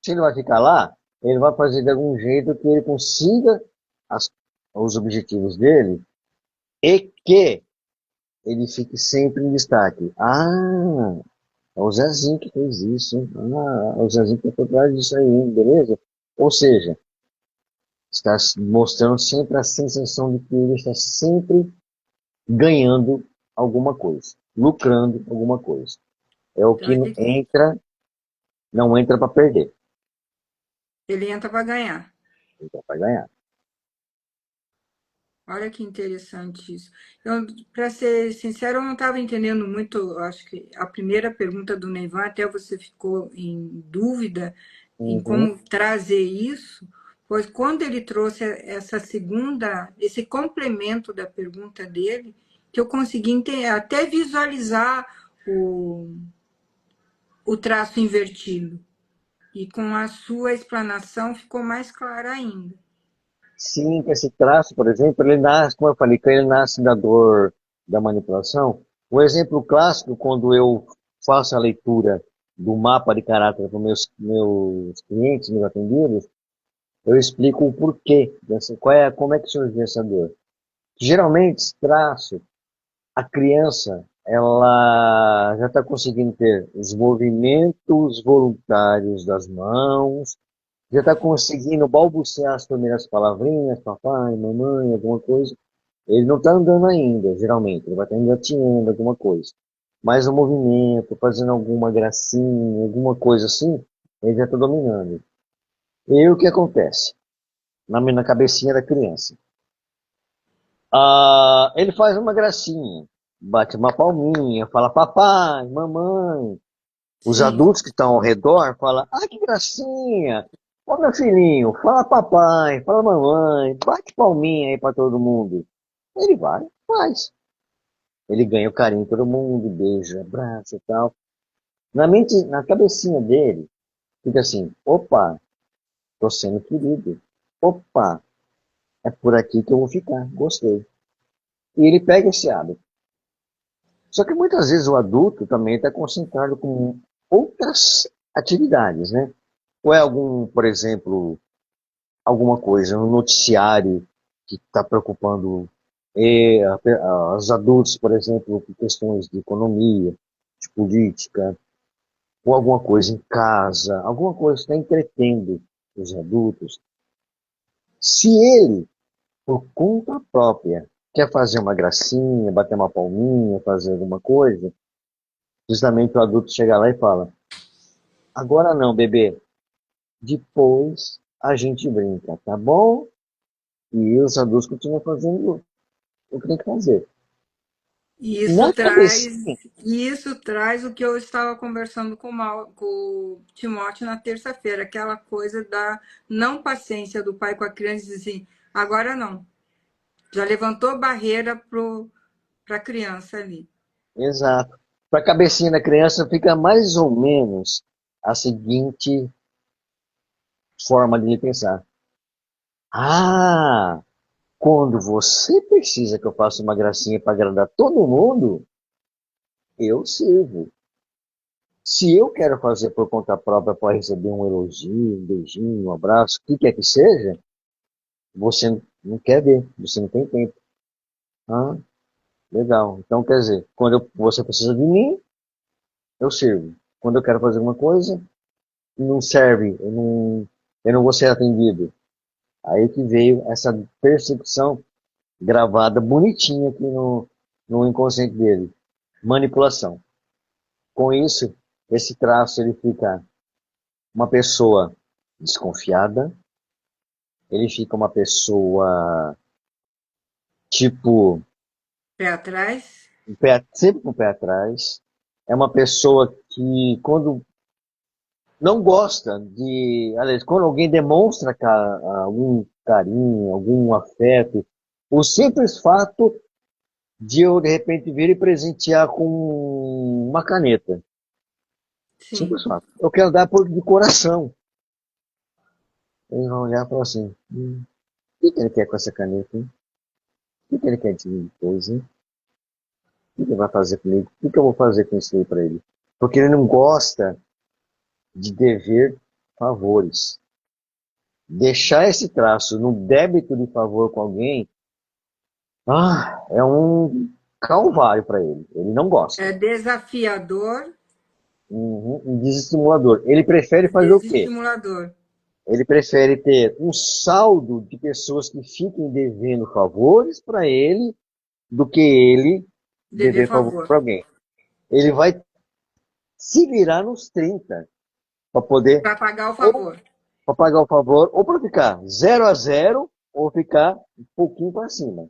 S2: se ele vai ficar lá, ele vai fazer de algum jeito que ele consiga as, os objetivos dele e que ele fique sempre em destaque. Ah, é o Zezinho que fez isso, hein? Ah, é o Zezinho que foi atrás disso aí, hein? Beleza? Ou seja, está mostrando sempre a sensação de que ele está sempre ganhando alguma coisa, lucrando alguma coisa. É o
S1: Então,
S2: que
S1: ele,
S2: não entra para perder,
S1: ele entra para ganhar.
S2: entra para ganhar.
S1: Olha que interessante isso. Para ser sincero, eu não estava entendendo muito. Acho que a primeira pergunta do Neivan, até você ficou em dúvida em
S2: Uhum.
S1: como trazer isso, pois quando ele trouxe essa segunda, esse complemento da pergunta dele, que eu consegui até visualizar o traço invertido. E com a sua explanação ficou mais clara ainda.
S2: Sim, que esse traço, por exemplo, ele nasce, como eu falei, que ele nasce da dor da manipulação. Um exemplo clássico, quando eu faço a leitura do mapa de caráter para meus clientes, meus atendidos, eu explico o porquê, como é que surgiu essa dor. Geralmente, esse traço, a criança, ela já está conseguindo ter os movimentos voluntários das mãos, já está conseguindo balbuciar as primeiras palavrinhas, papai, mamãe, alguma coisa. Ele não está andando ainda, geralmente, ele vai estar engatinhando alguma coisa. Mas o movimento, fazendo alguma gracinha, alguma coisa assim, ele já está dominando. E aí o que acontece? Na cabecinha da criança. Ele faz uma gracinha, bate uma palminha, fala papai, mamãe. Os
S1: Sim,
S2: adultos que estão ao redor falam, que gracinha. Ô meu filhinho, fala papai, fala mamãe, bate palminha aí para todo mundo. Ele vai, faz. Ele ganha o carinho de todo mundo, beija, abraça e tal. Na cabecinha dele, fica assim, opa, tô sendo querido. Opa, é por aqui que eu vou ficar, gostei. E ele pega esse hábito. Só que muitas vezes o adulto também está concentrado com outras atividades, né? Ou é algum, por exemplo, alguma coisa, um noticiário que está preocupando os adultos, por exemplo, com questões de economia, de política, ou alguma coisa em casa, alguma coisa que está entretendo os adultos. Se ele, por conta própria, quer fazer uma gracinha, bater uma palminha, fazer alguma coisa, justamente o adulto chega lá e fala: agora não, bebê, depois a gente brinca, tá bom? E os adultos continuam fazendo o que tem que fazer.
S1: E
S2: Na cabecinha,
S1: isso traz o que eu estava conversando com o Timóteo na terça-feira, aquela coisa da não paciência do pai com a criança, diz assim, agora não. Já levantou barreira para a criança ali.
S2: exato. Para a cabecinha da criança fica mais ou menos a seguinte forma de pensar. Ah, quando você precisa que eu faça uma gracinha para agradar todo mundo, eu sirvo. Se eu quero fazer por conta própria para receber um elogio, um beijinho, um abraço, o que quer que seja, você não quer ver, você não tem tempo. Ah, legal. Então, quer dizer, você precisa de mim, eu sirvo. Quando eu quero fazer uma coisa, não serve, eu não vou ser atendido. Aí que veio essa percepção gravada bonitinha aqui no inconsciente dele. Manipulação. Com isso, esse traço ele fica uma pessoa desconfiada, ele fica uma pessoa tipo
S1: Pé atrás,
S2: sempre com o pé atrás, é uma pessoa que quando não gosta de, aliás, quando alguém demonstra algum carinho, algum afeto, o simples fato de eu de repente vir e presentear com uma caneta,
S1: sim.
S2: simples fato. Eu quero dar de coração. Eles vão olhar e falar assim: o que ele quer com essa caneta? Hein? O que ele quer de mim depois? Hein? O que ele vai fazer comigo? O que eu vou fazer com isso aí para ele? Porque ele não gosta de dever favores. Deixar esse traço no débito de favor com alguém, é um calvário para ele. Ele não gosta.
S1: É desafiador,
S2: Uhum, um desestimulador. Ele prefere fazer o quê?
S1: desestimulador.
S2: Ele prefere ter um saldo de pessoas que fiquem devendo favores para ele do que ele
S1: Dever
S2: dever favor
S1: favor.
S2: para alguém. Ele vai se virar nos 30 para poder
S1: Para pagar o
S2: ou
S1: favor.
S2: para pagar o favor ou para ficar 0-0 ou ficar um pouquinho para cima.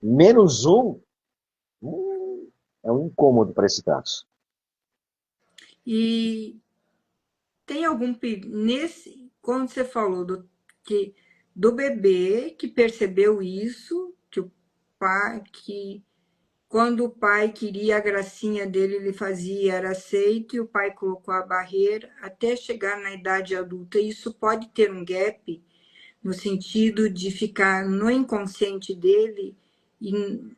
S2: Menos um é um incômodo para esse traço.
S1: E tem algum perigo nesse, quando você falou do bebê que percebeu isso, que o pai, que quando o pai queria a gracinha dele, ele fazia, era aceito, e o pai colocou a barreira até chegar na idade adulta. Isso pode ter um gap no sentido de ficar no inconsciente dele e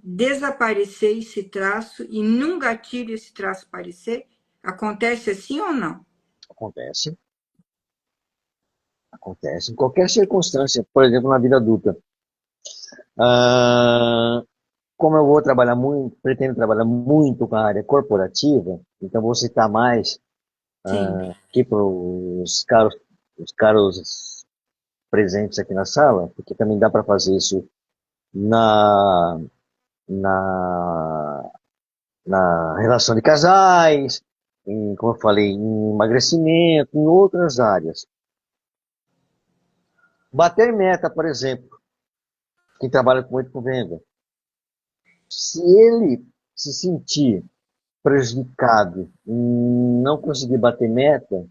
S1: desaparecer esse traço e num gatilho esse traço aparecer? Acontece assim ou não?
S2: Acontece, acontece em qualquer circunstância, por exemplo, na vida adulta. Ah, como eu vou trabalhar muito, pretendo trabalhar muito com a área corporativa, então vou citar mais
S1: Sim.
S2: aqui para os caros presentes aqui na sala, porque também dá para fazer isso na, na, na relação de casais, como eu falei, em emagrecimento, em outras áreas. Bater meta, por exemplo, quem trabalha muito com venda. Se ele se sentir prejudicado em não conseguir bater meta,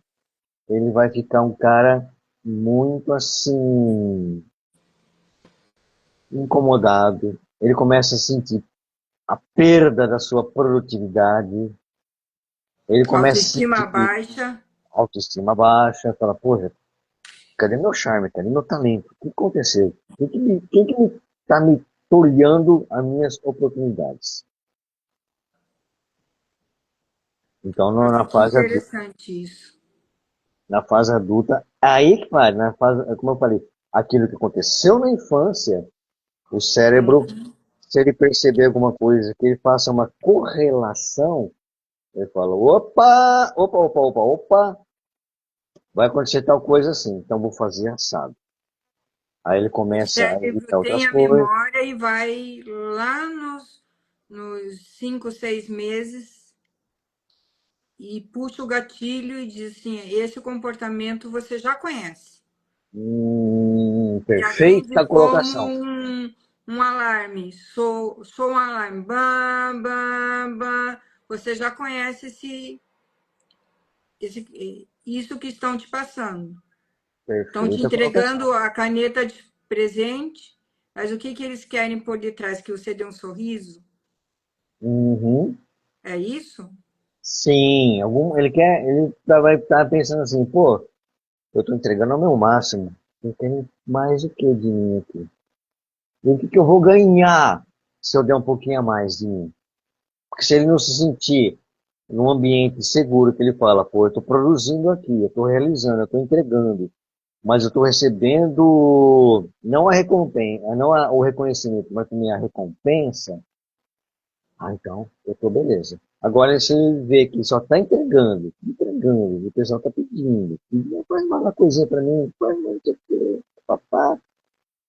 S2: ele vai ficar um cara muito assim, incomodado. Ele começa a sentir a perda da sua produtividade. Ele começa a
S1: Autoestima
S2: sentir
S1: baixa.
S2: autoestima baixa. Fala, poxa, cadê meu charme? Cadê meu talento? O que aconteceu? Quem que tá me tolhando as minhas oportunidades? Então,
S1: Nossa, que interessante isso.
S2: na fase adulta, aí que faz, na fase, como eu falei, aquilo que aconteceu na infância, o cérebro,
S1: Sim.
S2: se ele perceber alguma coisa, que ele faça uma correlação, ele fala, opa, opa, opa, opa, opa, vai acontecer tal coisa assim, então vou fazer assado. Aí ele
S1: O
S2: começa a
S1: cérebro
S2: evitar
S1: tem
S2: outras
S1: a
S2: coisas.
S1: memória e vai lá nos 5, 6 meses e puxa o gatilho e diz assim, esse comportamento você já conhece. E atende
S2: Perfeita
S1: como
S2: colocação.
S1: um alarme. Sou um alarme. Bá, bá, bá. Você já conhece isso que estão te passando. Estão te
S2: Perfeita colocação.
S1: entregando a caneta de presente, mas o que eles querem por detrás? Que você dê um sorriso?
S2: Uhum.
S1: É isso?
S2: Sim, vai estar pensando assim, pô, eu estou entregando ao meu máximo. Eu tenho mais o que de mim aqui? E o que que eu vou ganhar se eu der um pouquinho a mais de mim? Porque se ele não se sentir num ambiente seguro, que ele fala, pô, eu estou produzindo aqui, eu estou realizando, eu estou entregando, mas eu estou recebendo não a recompensa, não o reconhecimento, mas também a recompensa. Ah, então, eu estou beleza. Agora, se ele vê que só está entregando, o pessoal está pedindo, faz mais uma coisinha para mim, faz mais não sei o quê, papá.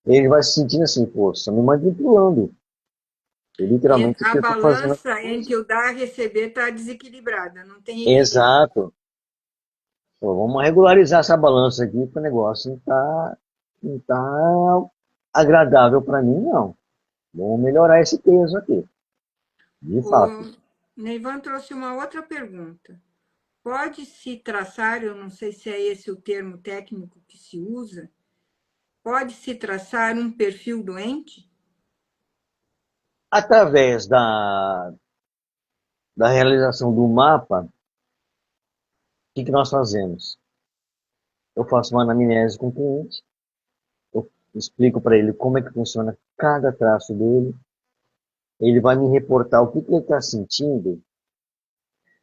S2: Ele vai se sentindo assim, pô, estão me manipulando. Eu, literalmente,
S1: A
S2: eu estou fazendo a
S1: balança
S2: coisa.
S1: entre o dar e receber está desequilibrada, não tem equilíbrio.
S2: Exato. Pô, vamos regularizar essa balança aqui, porque o negócio não tá agradável para mim, não. Vamos melhorar esse peso aqui, de fato.
S1: O Neivan trouxe uma outra pergunta. Pode-se traçar, eu não sei se é esse o termo técnico que se usa, pode-se traçar um perfil doente?
S2: Através da realização do mapa, o que nós fazemos? Eu faço uma anamnese com o cliente, eu explico para ele como é que funciona cada traço dele, ele vai me reportar o que ele está sentindo,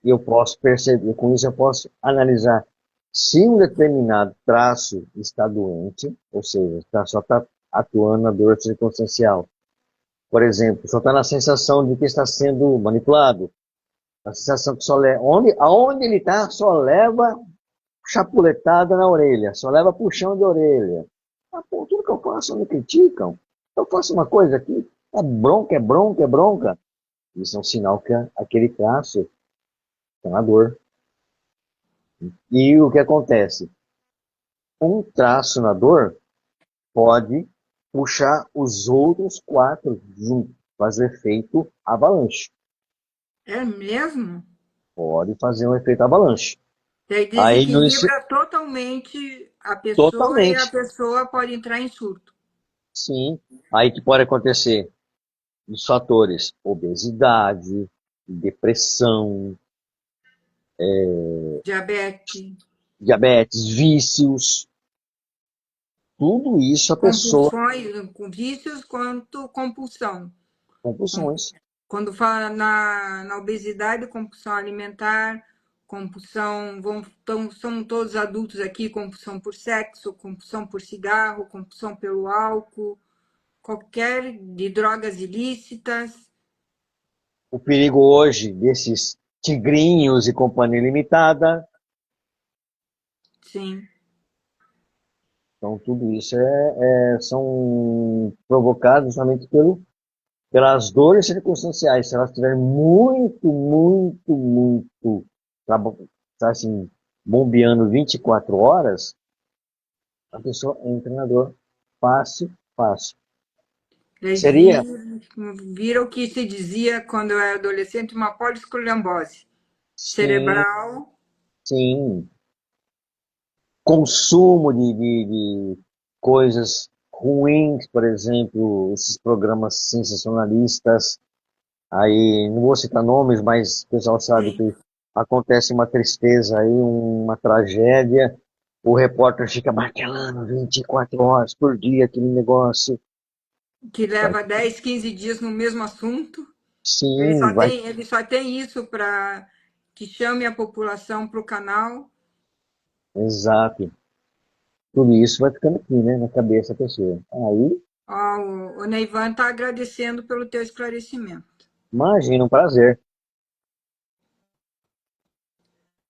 S2: e eu posso perceber, com isso eu posso analisar se um determinado traço está doente, ou seja, só está atuando na dor circunstancial. Por exemplo, só está na sensação de que está sendo manipulado, a sensação que só leva, aonde ele está, só leva chapuletada na orelha, só leva puxão de orelha. Ah, pô, tudo que eu faço me criticam. Eu faço uma coisa aqui, é bronca, é bronca, é bronca. Isso é um sinal que aquele traço está na dor. E o que acontece? Um traço na dor pode puxar os outros quatro juntos, fazer efeito avalanche.
S1: É mesmo?
S2: Pode fazer um efeito avalanche.
S1: Daí
S2: Aí no
S1: desequilibra totalmente a pessoa e a
S2: totalmente,
S1: pessoa pode entrar em surto.
S2: sim. Aí que pode acontecer os fatores obesidade, depressão,
S1: Diabetes,
S2: diabetes, vícios, tudo isso a pessoa
S1: compulsões, com vícios quanto compulsão. Com-
S2: compulsões.
S1: Quando fala na obesidade, compulsão alimentar, compulsão, são todos adultos aqui, compulsão por sexo, compulsão por cigarro, compulsão pelo álcool, qualquer de drogas ilícitas.
S2: O perigo hoje desses tigrinhos e companhia limitada.
S1: Sim.
S2: Então, tudo isso são provocados justamente pelas dores circunstanciais. Se elas estiverem muito, muito, muito, tá assim, bombeando 24 horas, a pessoa entra na dor fácil, fácil.
S1: Daí
S2: Seria,
S1: vira o que se dizia quando eu era adolescente, uma poliscolambose
S2: sim,
S1: cerebral.
S2: sim, consumo de coisas ruins, por exemplo, esses programas sensacionalistas. Aí, não vou citar nomes, mas o pessoal sabe
S1: Sim.
S2: que acontece uma tristeza aí, uma tragédia, o repórter fica martelando 24 horas por dia aquele negócio.
S1: Que
S2: Vai,
S1: leva 10, 15 dias no mesmo assunto.
S2: sim, vai,
S1: Ele só tem isso para que chame a população para o canal.
S2: exato. tudo isso vai ficando aqui, né, na cabeça da pessoa. Aí,
S1: Ó, o Neivan está agradecendo pelo teu esclarecimento.
S2: imagina, um prazer.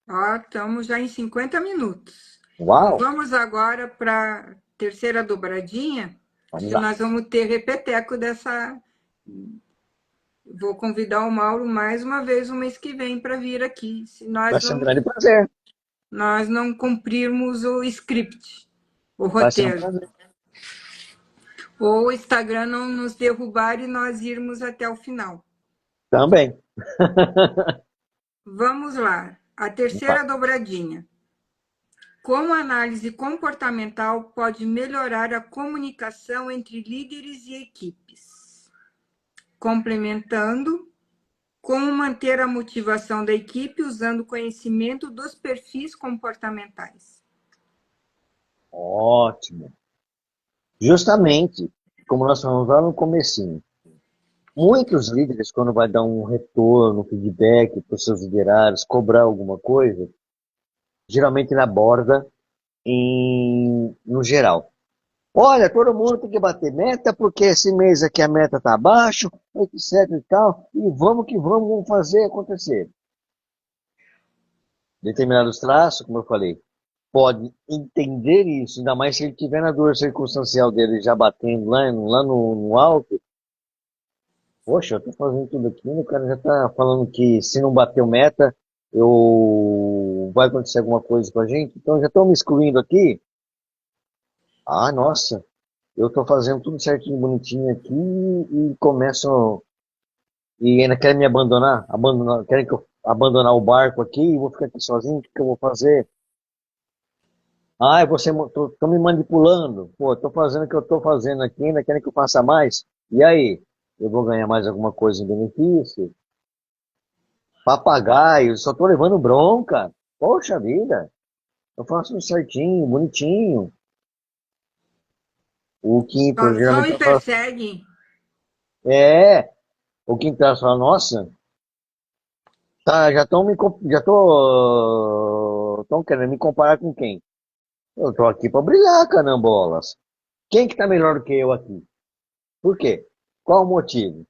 S1: Ó, estamos já em 50 minutos. Então
S2: Uau,
S1: vamos agora para a terceira dobradinha,
S2: vamos
S1: que
S2: lá.
S1: nós vamos ter repeteco dessa. Vou convidar o Mauro mais uma vez o mês que vem para vir aqui, se
S2: Vai
S1: nós
S2: ser um
S1: não,
S2: grande prazer.
S1: nós não cumprirmos o script, o
S2: Vai ser um
S1: roteiro.
S2: prazer.
S1: Ou o Instagram não nos derrubar e nós irmos até o final.
S2: Também.
S1: Vamos lá. A
S2: Vai.
S1: terceira dobradinha. Como a análise comportamental pode melhorar a comunicação entre líderes e equipes? Complementando, como manter a motivação da equipe usando o conhecimento dos perfis comportamentais?
S2: Ótimo. Justamente, como nós falamos lá no comecinho, muitos líderes, quando vai dar um retorno, feedback para os seus liderados, cobrar alguma coisa, geralmente ele aborda no geral. Olha, todo mundo tem que bater meta, porque esse mês aqui a meta está abaixo, etc e tal, e vamos fazer acontecer. Determinados traços, como eu falei, pode entender isso, ainda mais se ele tiver na dor circunstancial dele já batendo lá no alto. Poxa, eu tô fazendo tudo aquilo, o cara já tá falando que se não bater o meta, vai acontecer alguma coisa com a gente, então já estão me excluindo aqui. Ah, nossa, eu tô fazendo tudo certinho, bonitinho aqui e começam e ainda querem me querem que eu abandonar o barco aqui e vou ficar aqui sozinho, o que que eu vou fazer? Ah, tô me manipulando. Pô, tô fazendo o que eu tô fazendo aqui, ainda querem que eu faça mais. E aí? Eu vou ganhar mais alguma coisa em benefício? Papagaio, só tô levando bronca. Poxa vida, eu faço tudo certinho, bonitinho. O quinto,
S1: Só
S2: geralmente
S1: me
S2: eu falo,
S1: perseguem.
S2: é, o quinto fala, nossa, tá, tão querendo me comparar com quem? Eu tô aqui pra brilhar, canambolas. Quem que tá melhor do que eu aqui? Por quê? Qual o motivo?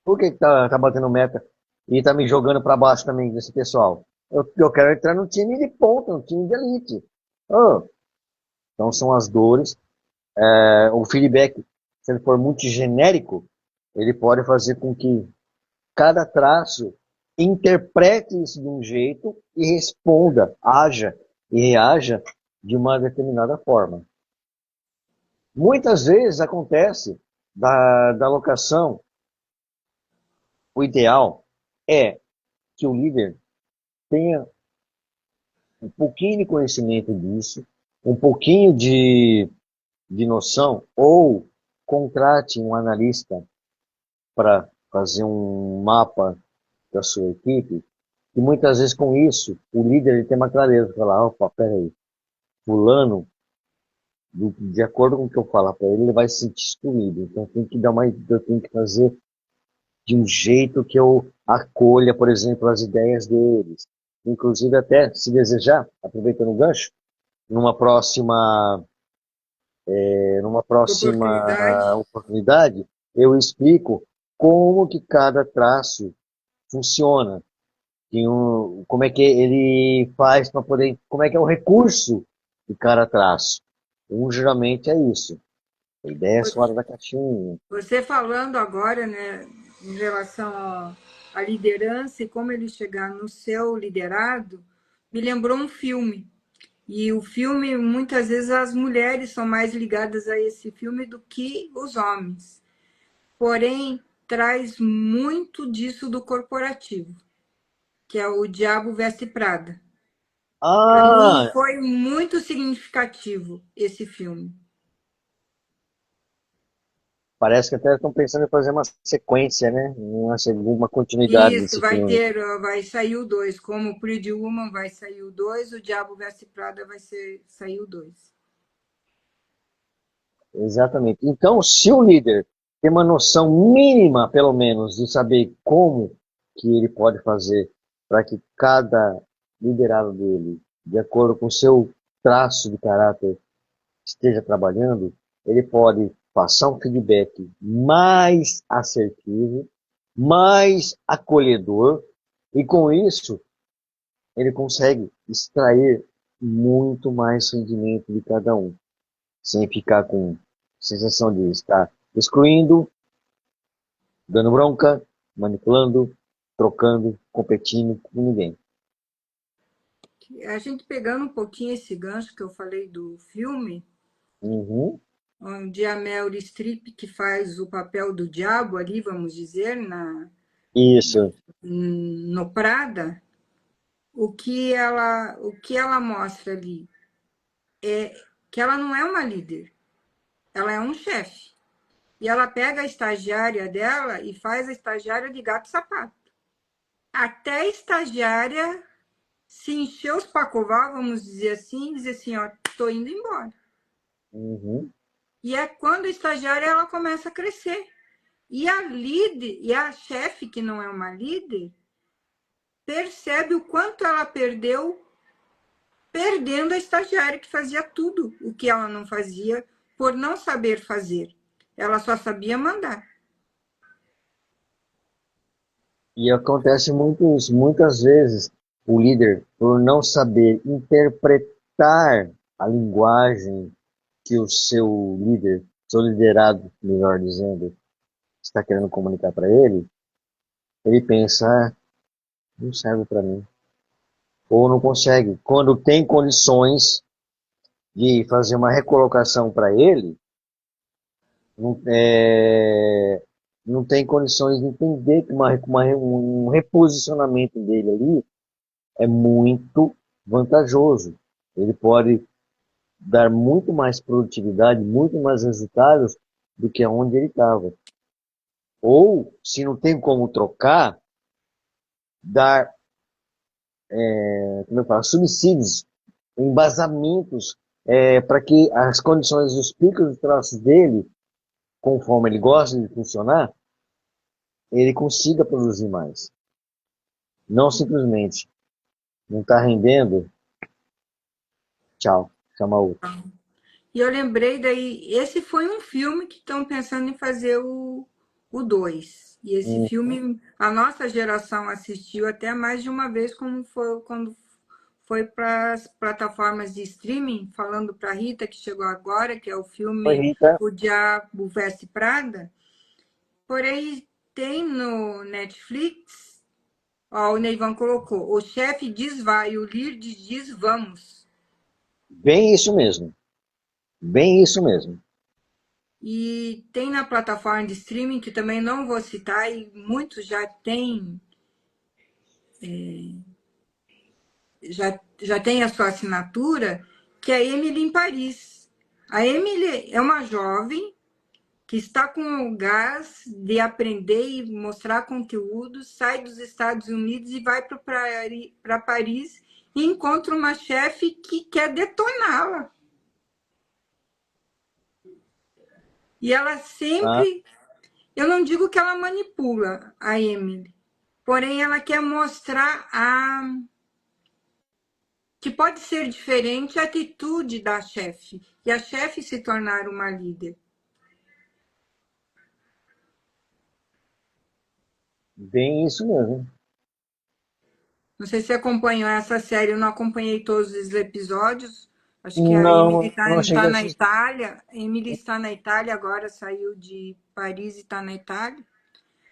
S2: Por que que tá batendo meta e tá me jogando pra baixo também desse pessoal? Eu quero entrar no time de ponta, no time de elite. Ah, então são as dores. O feedback, se ele for muito genérico, ele pode fazer com que cada traço interprete isso de um jeito e responda, haja e reaja de uma determinada forma. Muitas vezes acontece da alocação, o ideal é que o líder tenha um pouquinho de conhecimento disso, um pouquinho de noção, ou contrate um analista para fazer um mapa da sua equipe, e muitas vezes com isso, o líder ele tem uma clareza, falar, opa, peraí, fulano, de acordo com o que eu falar para ele, ele vai se sentir excluído, então eu tenho que fazer de um jeito que eu acolha, por exemplo, as ideias deles. Inclusive até, se desejar, aproveitando o gancho, numa próxima, numa próxima
S1: Oportunidade.
S2: oportunidade, eu explico como que cada traço funciona, como é que ele faz para poder, como é que é o recurso de cada traço. Geralmente é isso. A ideia é fora da caixinha.
S1: Você falando agora, né, em relação à liderança e como ele chegar no seu liderado, me lembrou um filme. E o filme, muitas vezes, as mulheres são mais ligadas a esse filme do que os homens. Porém, traz muito disso do corporativo, que é o Diabo Veste Prada. Para mim,
S2: Ah,
S1: foi muito significativo esse filme.
S2: parece que até estão pensando em fazer uma sequência, né? Uma continuidade
S1: Isso,
S2: desse filme.
S1: vai sair o 2. Como o Pretty Woman vai sair o 2, o Diabo Veste Prada sair o 2.
S2: Exatamente. Então, se o líder tem uma noção mínima, pelo menos, de saber como que ele pode fazer para que cada liderado dele, de acordo com o seu traço de caráter, esteja trabalhando, ele pode passar um feedback mais assertivo, mais acolhedor, e com isso ele consegue extrair muito mais rendimento de cada um, sem ficar com sensação de estar excluindo, dando bronca, manipulando, trocando, competindo com ninguém.
S1: A gente pegando um pouquinho esse gancho que eu falei do filme,
S2: Uhum.
S1: onde a Meryl Streep, que faz o papel do diabo ali, vamos dizer,
S2: Isso.
S1: no Prada, o que ela mostra ali é que ela não é uma líder, ela é um chefe. E ela pega a estagiária dela e faz a estagiária de gato-sapato. Até a estagiária se encher os pacová, vamos dizer assim, e dizer assim, ó, tô indo embora.
S2: Uhum.
S1: E é quando a estagiária ela começa a crescer. E a líder, e a chefe, que não é uma líder, percebe o quanto ela perdeu perdendo a estagiária que fazia tudo o que ela não fazia por não saber fazer. Ela só sabia mandar.
S2: E acontece muitas vezes o líder, por não saber interpretar a linguagem que o seu liderado, melhor dizendo, está querendo comunicar para ele pensa, ah, não serve para mim. Ou não consegue. Quando tem condições de fazer uma recolocação para ele, não, não tem condições de entender que um reposicionamento dele ali é muito vantajoso. Ele pode dar muito mais produtividade, muito mais resultados do que aonde ele estava. Ou, se não tem como trocar, dar, como eu falo, subsídios, embasamentos, para que as condições dos picos e traços dele, conforme ele gosta de funcionar, ele consiga produzir mais. Não simplesmente não está rendendo, tchau, chama outro.
S1: E eu lembrei daí, esse foi um filme que estão pensando em fazer o 2. E esse
S2: Hum,
S1: filme, a nossa geração assistiu até mais de uma vez, como foi quando foi para as plataformas de streaming, falando para a Rita, que chegou agora, que é o
S2: Oi,
S1: filme
S2: Rita.
S1: O Diabo Veste Prada. Porém, tem no Netflix, ó, o Neivan colocou, o chefe diz vai, o líder diz vamos.
S2: Bem isso mesmo. Bem isso mesmo.
S1: E tem na plataforma de streaming, que também não vou citar, e muitos já tem a sua assinatura, que é a Emily em Paris. A Emily é uma jovem que está com o gás de aprender e mostrar conteúdo, sai dos Estados Unidos e vai para Paris e encontra uma chefe que quer detoná-la. E ela
S2: Ah,
S1: sempre, eu não digo que ela manipula a Emily, porém ela quer mostrar que pode ser diferente a atitude da chefe e a chefe se tornar uma líder.
S2: bem isso mesmo.
S1: Não sei se você acompanhou essa série, eu não acompanhei todos os episódios. Acho que a Emily
S2: Não,
S1: está
S2: não cheguei
S1: tá
S2: a
S1: na
S2: assistir.
S1: Itália. A Emily está na Itália agora, saiu de Paris e está na Itália.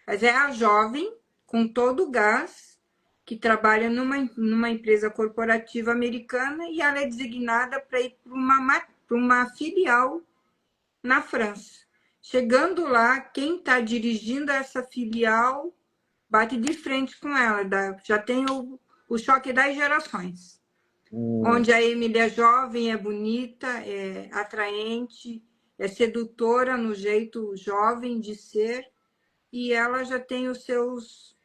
S1: Mas é a jovem, com todo o gás, que trabalha numa empresa corporativa americana e ela é designada para ir para uma filial na França. Chegando lá, quem está dirigindo essa filial bate de frente com ela, já tem o choque das gerações,
S2: Hum,
S1: onde a Emily é jovem, é bonita, é atraente, é sedutora no jeito jovem de ser, e ela já tem os seus,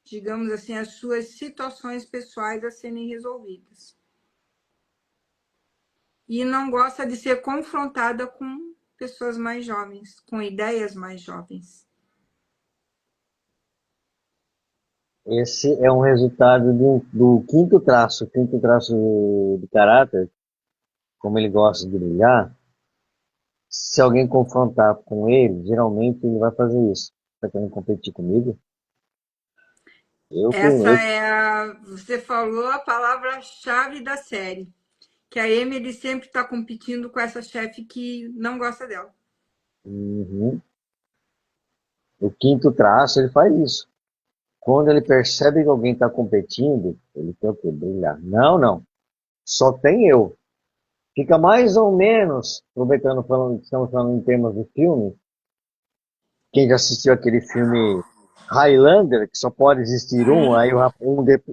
S1: digamos assim, as suas situações pessoais a serem resolvidas. E não gosta de ser confrontada com pessoas mais jovens, com ideias mais jovens.
S2: esse é um resultado do quinto traço de caráter, como ele gosta de brilhar. Se alguém confrontar com ele, geralmente ele vai fazer isso. Tá querendo competir comigo? Eu tenho,
S1: Essa
S2: eu,
S1: é a. Você falou a palavra-chave da série. Que a Emily sempre está competindo com essa chefe que não gosta dela.
S2: uhum. O quinto traço, ele faz isso. Quando ele percebe que alguém está competindo, ele quer o quê? Brilhar. Não, não. Só tem eu. Fica mais ou menos, aproveitando, estamos falando em termos de filme, quem já assistiu aquele filme Highlander, que só pode existir um,
S1: Sim.
S2: aí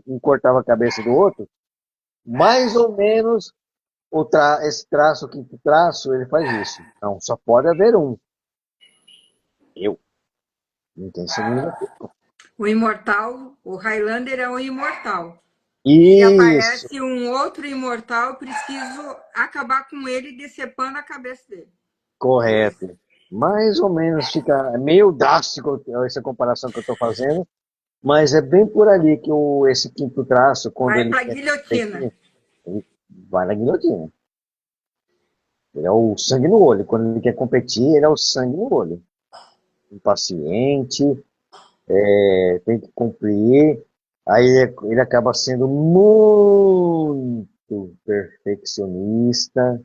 S2: um cortava a cabeça do outro, mais ou menos esse traço, o quinto traço, ele faz isso. Não, só pode haver um. Eu. Não tem segunda.
S1: O imortal, o Highlander é o imortal. Se
S2: Isso,
S1: aparece um outro imortal, eu preciso acabar com ele decepando a cabeça dele. É isso.
S2: correto. Mais ou menos fica meio drástico essa comparação que eu estou fazendo, mas é bem por ali que esse quinto traço, quando
S1: Vai
S2: ele
S1: para a
S2: quer
S1: guilhotina.
S2: competir, ele vai na guilhotina. Ele é o sangue no olho. Quando ele quer competir, ele é o sangue no olho. Impaciente, tem que cumprir. Aí ele acaba sendo muito perfeccionista.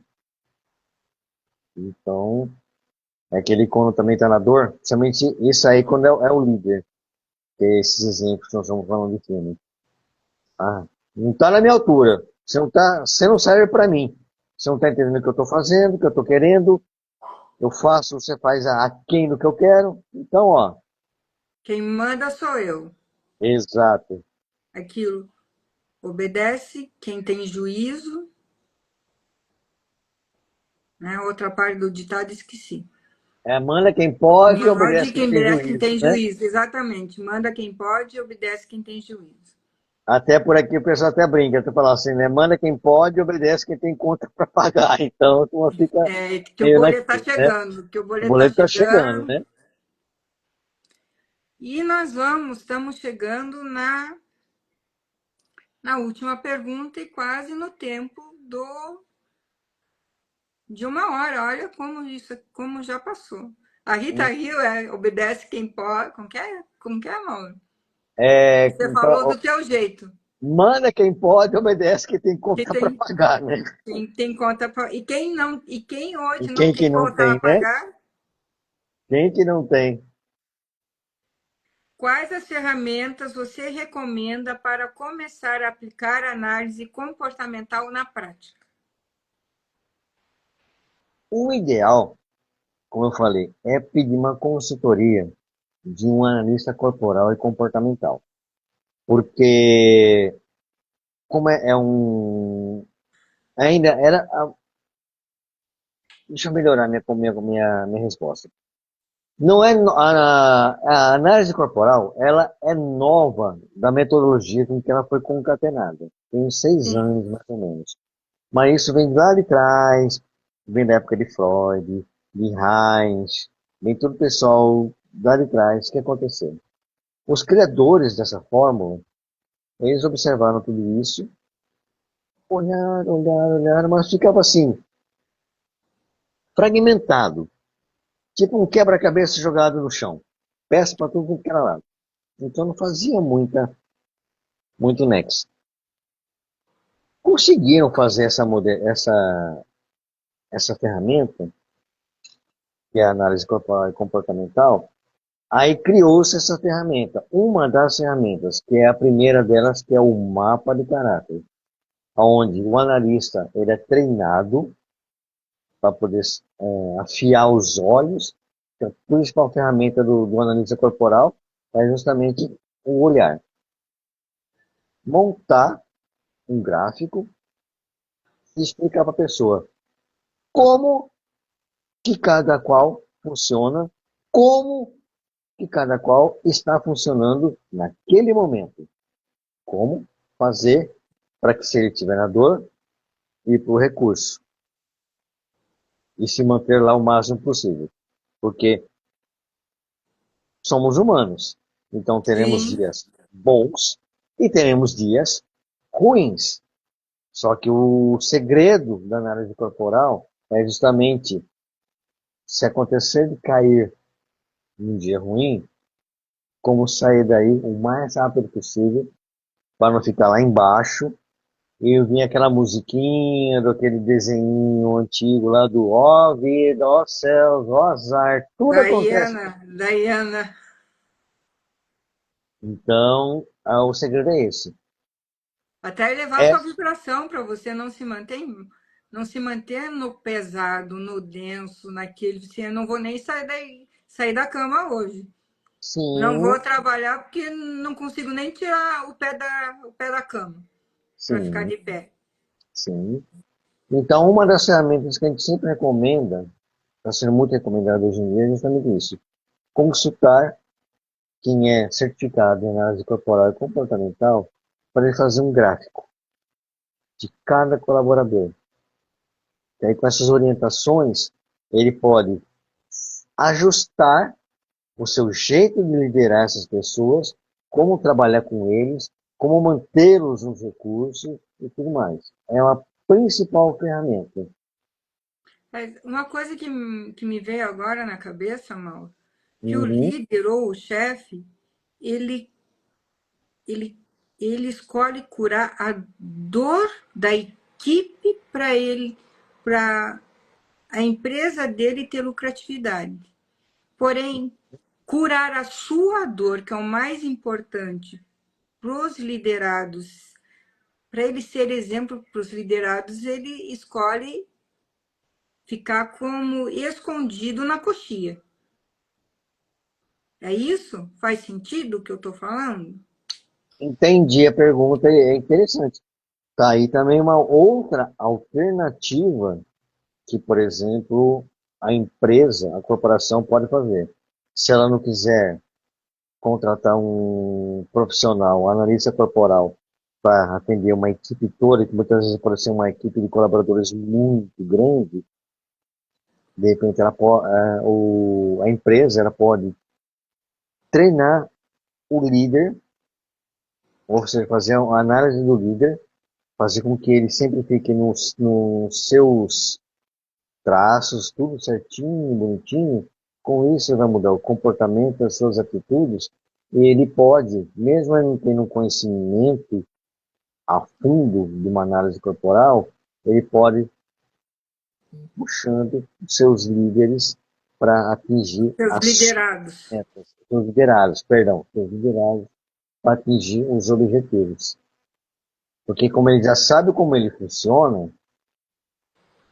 S2: Então, é aquele quando também está na dor, principalmente isso aí quando é o líder. Que é esses exemplos que nós estamos falando de filme. Ah, não está na minha altura. Você não serve para mim. Você não está entendendo o que eu estou fazendo, o que eu estou querendo. Eu faço, você faz aquém do que eu quero. Então, ó,
S1: Quem manda sou eu.
S2: exato.
S1: Aquilo. Obedece quem tem juízo. Né? Outra parte do ditado esqueci.
S2: É, manda quem pode,
S1: Mande
S2: obedece quem
S1: quem
S2: tem
S1: obedece quem
S2: juízo,
S1: tem
S2: né?
S1: juízo. Exatamente. Manda quem pode, obedece quem tem juízo.
S2: Até por aqui o pessoal até brinca, tu fala assim, né? Manda quem pode, obedece quem tem conta para pagar. Então, a turma fica
S1: É, que o
S2: meio
S1: boleto está
S2: naquilo, né?
S1: chegando, que o
S2: O
S1: boleto está
S2: boleto tá chegando,
S1: chegando.
S2: né?
S1: E estamos chegando na última pergunta e quase no tempo de uma hora. Olha como já passou. A Rita Rio obedece quem pode. Como que é, amor?
S2: É,
S1: Você falou do teu jeito.
S2: manda quem pode, obedece quem tem
S1: Que
S2: conta para
S1: tem,
S2: pagar, né?
S1: tem conta pra, e quem não e quem
S2: E
S1: hoje não
S2: quem
S1: tem
S2: que não
S1: conta a
S2: tem, né?
S1: pagar?
S2: Quem que não tem?
S1: Quais as ferramentas você recomenda para começar a aplicar análise comportamental na prática?
S2: O ideal, como eu falei, é pedir uma consultoria de um analista corporal e comportamental. Porque, como é um. Ainda era. Deixa eu melhorar minha resposta. Não é a análise corporal, ela é nova da metodologia com que ela foi concatenada. Tem uns 6 anos,
S1: Sim.
S2: mais ou menos. Mas isso vem lá de trás, vem da época de Freud, de Heinz, vem todo o pessoal lá de trás. O que aconteceu? Os criadores dessa fórmula, eles observaram tudo isso, olharam, mas ficava assim, fragmentado, tipo um quebra-cabeça jogado no chão, peça para tudo que era lado. Então não fazia muito nexo. Conseguiram fazer essa ferramenta, que é a análise corporal e comportamental. Aí criou-se essa ferramenta. Uma das ferramentas, que é a primeira delas, que é o mapa de caráter, onde o analista ele é treinado para poder afiar os olhos. A principal ferramenta do analista corporal é justamente o olhar. Montar um gráfico e explicar para a pessoa como que cada qual funciona, como que cada qual está funcionando naquele momento. Como fazer para que, se ele tiver na dor, ir para o recurso e se manter lá o máximo possível. Porque somos humanos, então teremos
S1: Sim.
S2: dias bons e teremos dias ruins. Só que o segredo da análise corporal é justamente Se acontecer de cair num dia ruim, como sair daí o mais rápido possível para não ficar lá embaixo e vir aquela musiquinha daquele desenho antigo lá do ó vida, ó céus, ó azar, tudo acontece.
S1: Diana,
S2: Então, o segredo é esse.
S1: até elevar a
S2: É,
S1: tua vibração para você não se manter no pesado, no denso, naquele, assim, eu não vou nem sair da cama hoje. Não
S2: sim,
S1: vou trabalhar porque não consigo nem tirar o pé da cama para ficar
S2: sim,
S1: de pé.
S2: sim. Então, uma das ferramentas que a gente sempre recomenda, está sendo muito recomendado hoje em dia, é justamente isso. Consultar quem é certificado em análise corporal e comportamental para ele fazer um gráfico de cada colaborador. E aí, com essas orientações, ele pode ajustar o seu jeito de liderar essas pessoas, como trabalhar com eles, como mantê-los nos recursos e tudo mais. É uma principal ferramenta.
S1: Mas uma coisa que me veio agora na cabeça, Mauro, que o
S2: Uhum.
S1: líder ou o chefe, ele, ele, ele escolhe curar a dor da equipe para a empresa dele ter lucratividade. Porém, curar a sua dor, que é o mais importante para os liderados, para ele ser exemplo para os liderados, ele escolhe ficar como escondido na coxia. É isso? Faz sentido o que eu estou falando?
S2: Entendi a pergunta, é interessante. Tá aí também uma outra alternativa que, por exemplo, a empresa, a corporação pode fazer. Se ela não quiser contratar um profissional, um analista corporal, para atender uma equipe toda, que muitas vezes pode ser uma equipe de colaboradores muito grande, de repente a empresa ela pode treinar o líder, ou seja, fazer uma análise do líder, fazer com que ele sempre fique nos seus traços, tudo certinho, bonitinho. Com isso, ele vai mudar o comportamento, as suas atitudes, e ele pode, mesmo ele não tendo um conhecimento a fundo de uma análise corporal, ele pode ir puxando os seus líderes para atingir
S1: Seus
S2: as
S1: liderados.
S2: metas, seus liderados para atingir os objetivos. Porque como ele já sabe como ele funciona,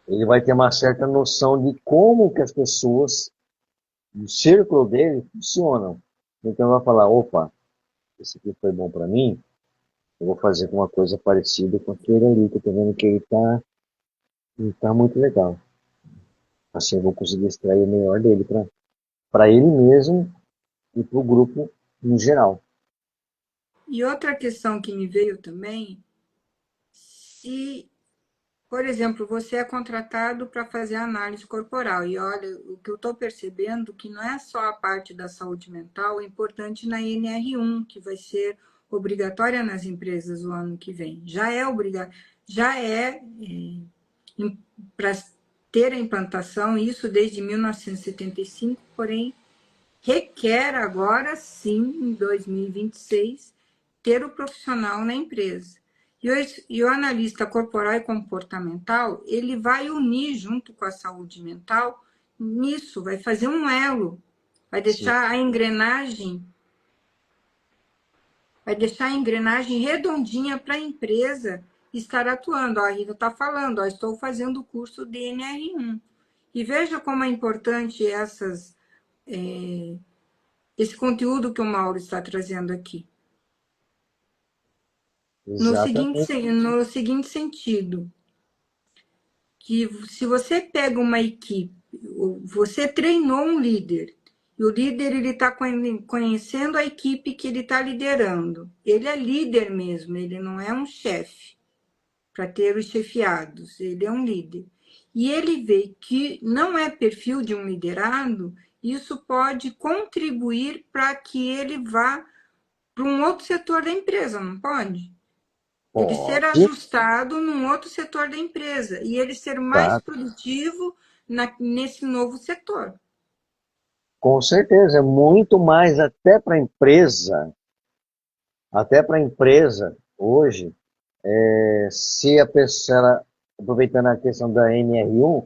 S2: ele vai ter uma certa noção de como que as pessoas no círculo dele funcionam. Então vai falar, opa, esse aqui foi bom para mim, eu vou fazer uma coisa parecida com aquele ali, que eu tô vendo que ele tá muito legal. Assim eu vou conseguir extrair o melhor dele para ele mesmo e para o grupo em geral.
S1: E outra questão que me veio também, se, por exemplo, você é contratado para fazer análise corporal, e olha, o que eu estou percebendo que não é só a parte da saúde mental, é importante na NR1, que vai ser obrigatória nas empresas o ano que vem. Já é para ter a implantação, isso desde 1975, porém requer agora sim, em 2026, ter o profissional na empresa. E o analista corporal e comportamental, ele vai unir junto com a saúde mental nisso, vai fazer um elo, vai
S2: Sim,
S1: deixar a engrenagem, vai deixar a engrenagem redondinha para a empresa estar atuando. Ó, a Rita está falando, ó, estou fazendo o curso de NR1. E veja como é importante esse conteúdo que o Mauro está trazendo aqui. No seguinte,
S2: exatamente.
S1: no seguinte sentido, que se você pega uma equipe, você treinou um líder, e o líder ele está conhecendo a equipe que ele está liderando. Ele é líder mesmo, ele não é um chefe para ter os chefiados, ele é um líder. E ele vê que não é perfil de um liderado, isso pode contribuir para que ele vá para um outro setor da empresa, não pode? Ele ser
S2: Pode,
S1: ajustado num outro setor da empresa e ele ser mais
S2: tá,
S1: produtivo nesse novo setor.
S2: Com certeza, é muito mais até para a empresa hoje, se a pessoa, aproveitando a questão da NR1,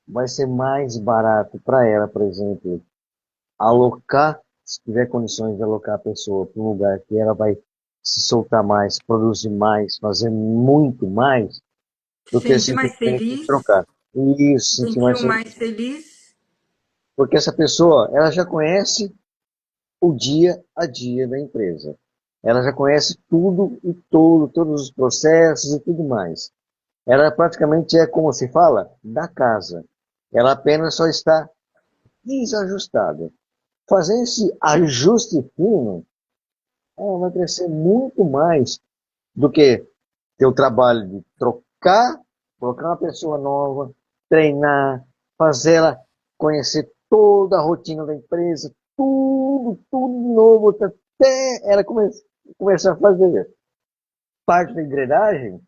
S2: vai ser mais barato para ela, por exemplo, alocar, se tiver condições de alocar a pessoa para um lugar que ela vai se soltar mais, produzir mais, fazer muito mais, do
S1: Se
S2: que
S1: sentir mais
S2: simplesmente
S1: feliz,
S2: trocar. Isso, sentir
S1: sentir
S2: mais
S1: o
S2: feliz.
S1: mais feliz.
S2: Porque essa pessoa, ela já conhece o dia a dia da empresa. Ela já conhece tudo e todo, todos os processos e tudo mais. Ela praticamente é, como se fala, da casa. Ela apenas só está desajustada. Fazer esse ajuste fino, ela vai crescer muito mais do que ter o trabalho de trocar, colocar uma pessoa nova, treinar, fazer ela conhecer toda a rotina da empresa, tudo de novo, até ela começar a fazer parte da engrenagem,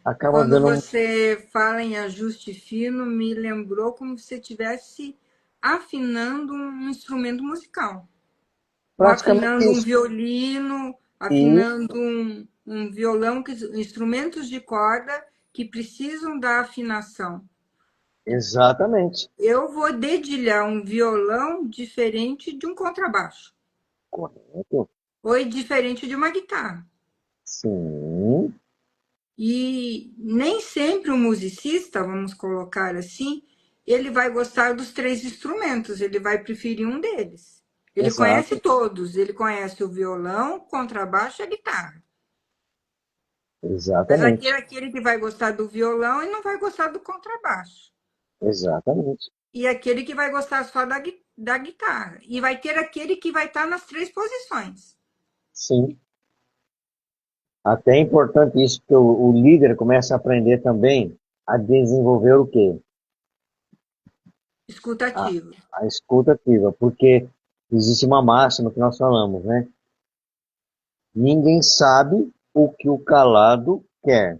S2: acaba
S1: Quando
S2: dando
S1: você fala em ajuste fino, me lembrou como se você estivesse afinando um instrumento musical. Ou
S2: praticamente
S1: afinando um
S2: isso.
S1: violino,
S2: E,
S1: afinando um violão, instrumentos de corda que precisam da afinação.
S2: exatamente.
S1: Eu vou dedilhar um violão diferente de um contrabaixo,
S2: Correto.
S1: ou diferente de uma guitarra.
S2: Sim,
S1: E nem sempre o musicista, vamos colocar assim, ele vai gostar dos três instrumentos, ele vai preferir um deles. Ele conhece
S2: exato,
S1: todos, ele conhece o violão, o contrabaixo e a guitarra. Mas
S2: exatamente,
S1: aquele que vai gostar do violão e não vai gostar do contrabaixo.
S2: exatamente.
S1: E aquele que vai gostar só da guitarra. E vai ter aquele que vai estar nas três posições.
S2: Sim. Até é importante isso, que o líder começa a aprender também a desenvolver o quê? A,
S1: Escutativo.
S2: a escuta ativa, porque existe uma máxima que nós falamos, né? Ninguém sabe o que o calado quer,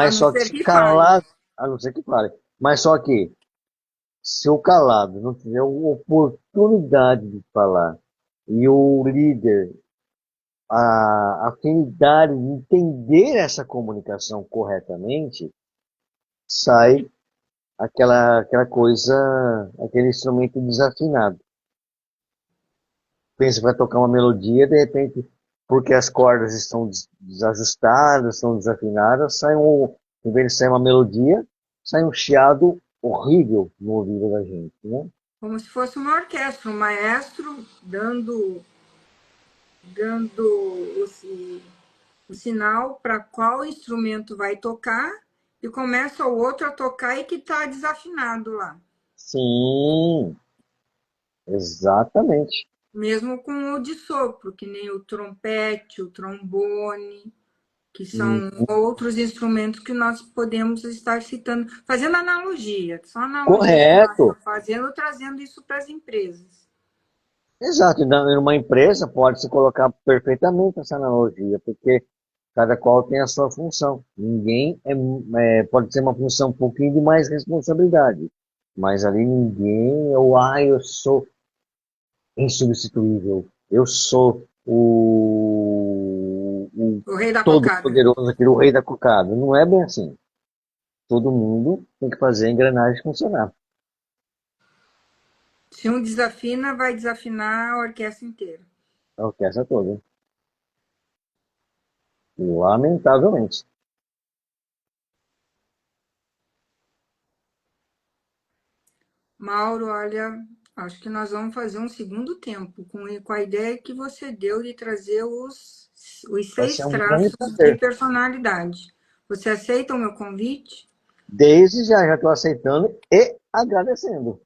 S1: A
S2: mas
S1: não
S2: só que
S1: ser
S2: se
S1: que fale.
S2: calado, a não ser que fale, mas só que se o calado não tiver a oportunidade de falar e o líder a afinidade de entender essa comunicação corretamente, sai aquela coisa, aquele instrumento desafinado. Pensa que vai tocar uma melodia, de repente, porque as cordas estão desajustadas, estão desafinadas, em vez de sair uma melodia, sai um chiado horrível no ouvido da gente, né?
S1: Como se fosse uma orquestra, um maestro dando o sinal para qual instrumento vai tocar e começa o outro a tocar e que está desafinado lá.
S2: Sim, exatamente.
S1: Mesmo com o de sopro, que nem o trompete, o trombone, que
S2: Hum,
S1: são outros instrumentos que nós podemos estar citando, fazendo analogia, são analogias que nós
S2: correto.
S1: estamos fazendo, trazendo isso para as empresas.
S2: Exato, numa empresa pode-se colocar perfeitamente essa analogia, porque cada qual tem a sua função. Ninguém pode ter uma função um pouquinho de mais responsabilidade, mas ali ninguém, eu sou insubstituível, eu sou o
S1: O rei da cocada.
S2: todo-poderoso, aquele, o rei da cocada. Não é bem assim. Todo mundo tem que fazer a engrenagem funcionar.
S1: Se um desafina, vai desafinar a orquestra inteira.
S2: A orquestra toda. Lamentavelmente.
S1: Mauro, olha, acho que nós vamos fazer um segundo tempo com a ideia que você deu de trazer os
S2: Vai ser
S1: seis
S2: um grande
S1: traços de
S2: prazer.
S1: personalidade. Você aceita o meu convite?
S2: Desde já estou aceitando e agradecendo.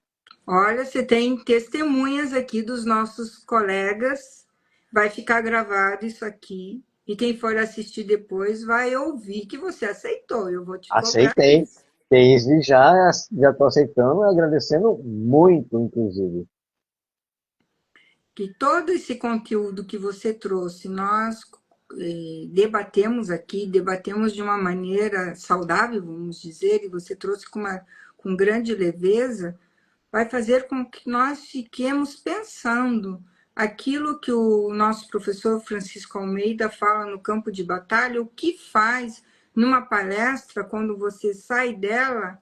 S1: Olha, você tem testemunhas aqui dos nossos colegas. Vai ficar gravado isso aqui. E quem for assistir depois vai ouvir que você aceitou. Eu vou te cobrar
S2: Aceitei.
S1: isso.
S2: Desde já estou aceitando e agradecendo muito, inclusive.
S1: Que todo esse conteúdo que você trouxe, nós debatemos aqui, debatemos de uma maneira saudável, vamos dizer, e você trouxe com grande leveza, vai fazer com que nós fiquemos pensando aquilo que o nosso professor Francisco Almeida fala no campo de batalha, o que faz numa palestra, quando você sai dela,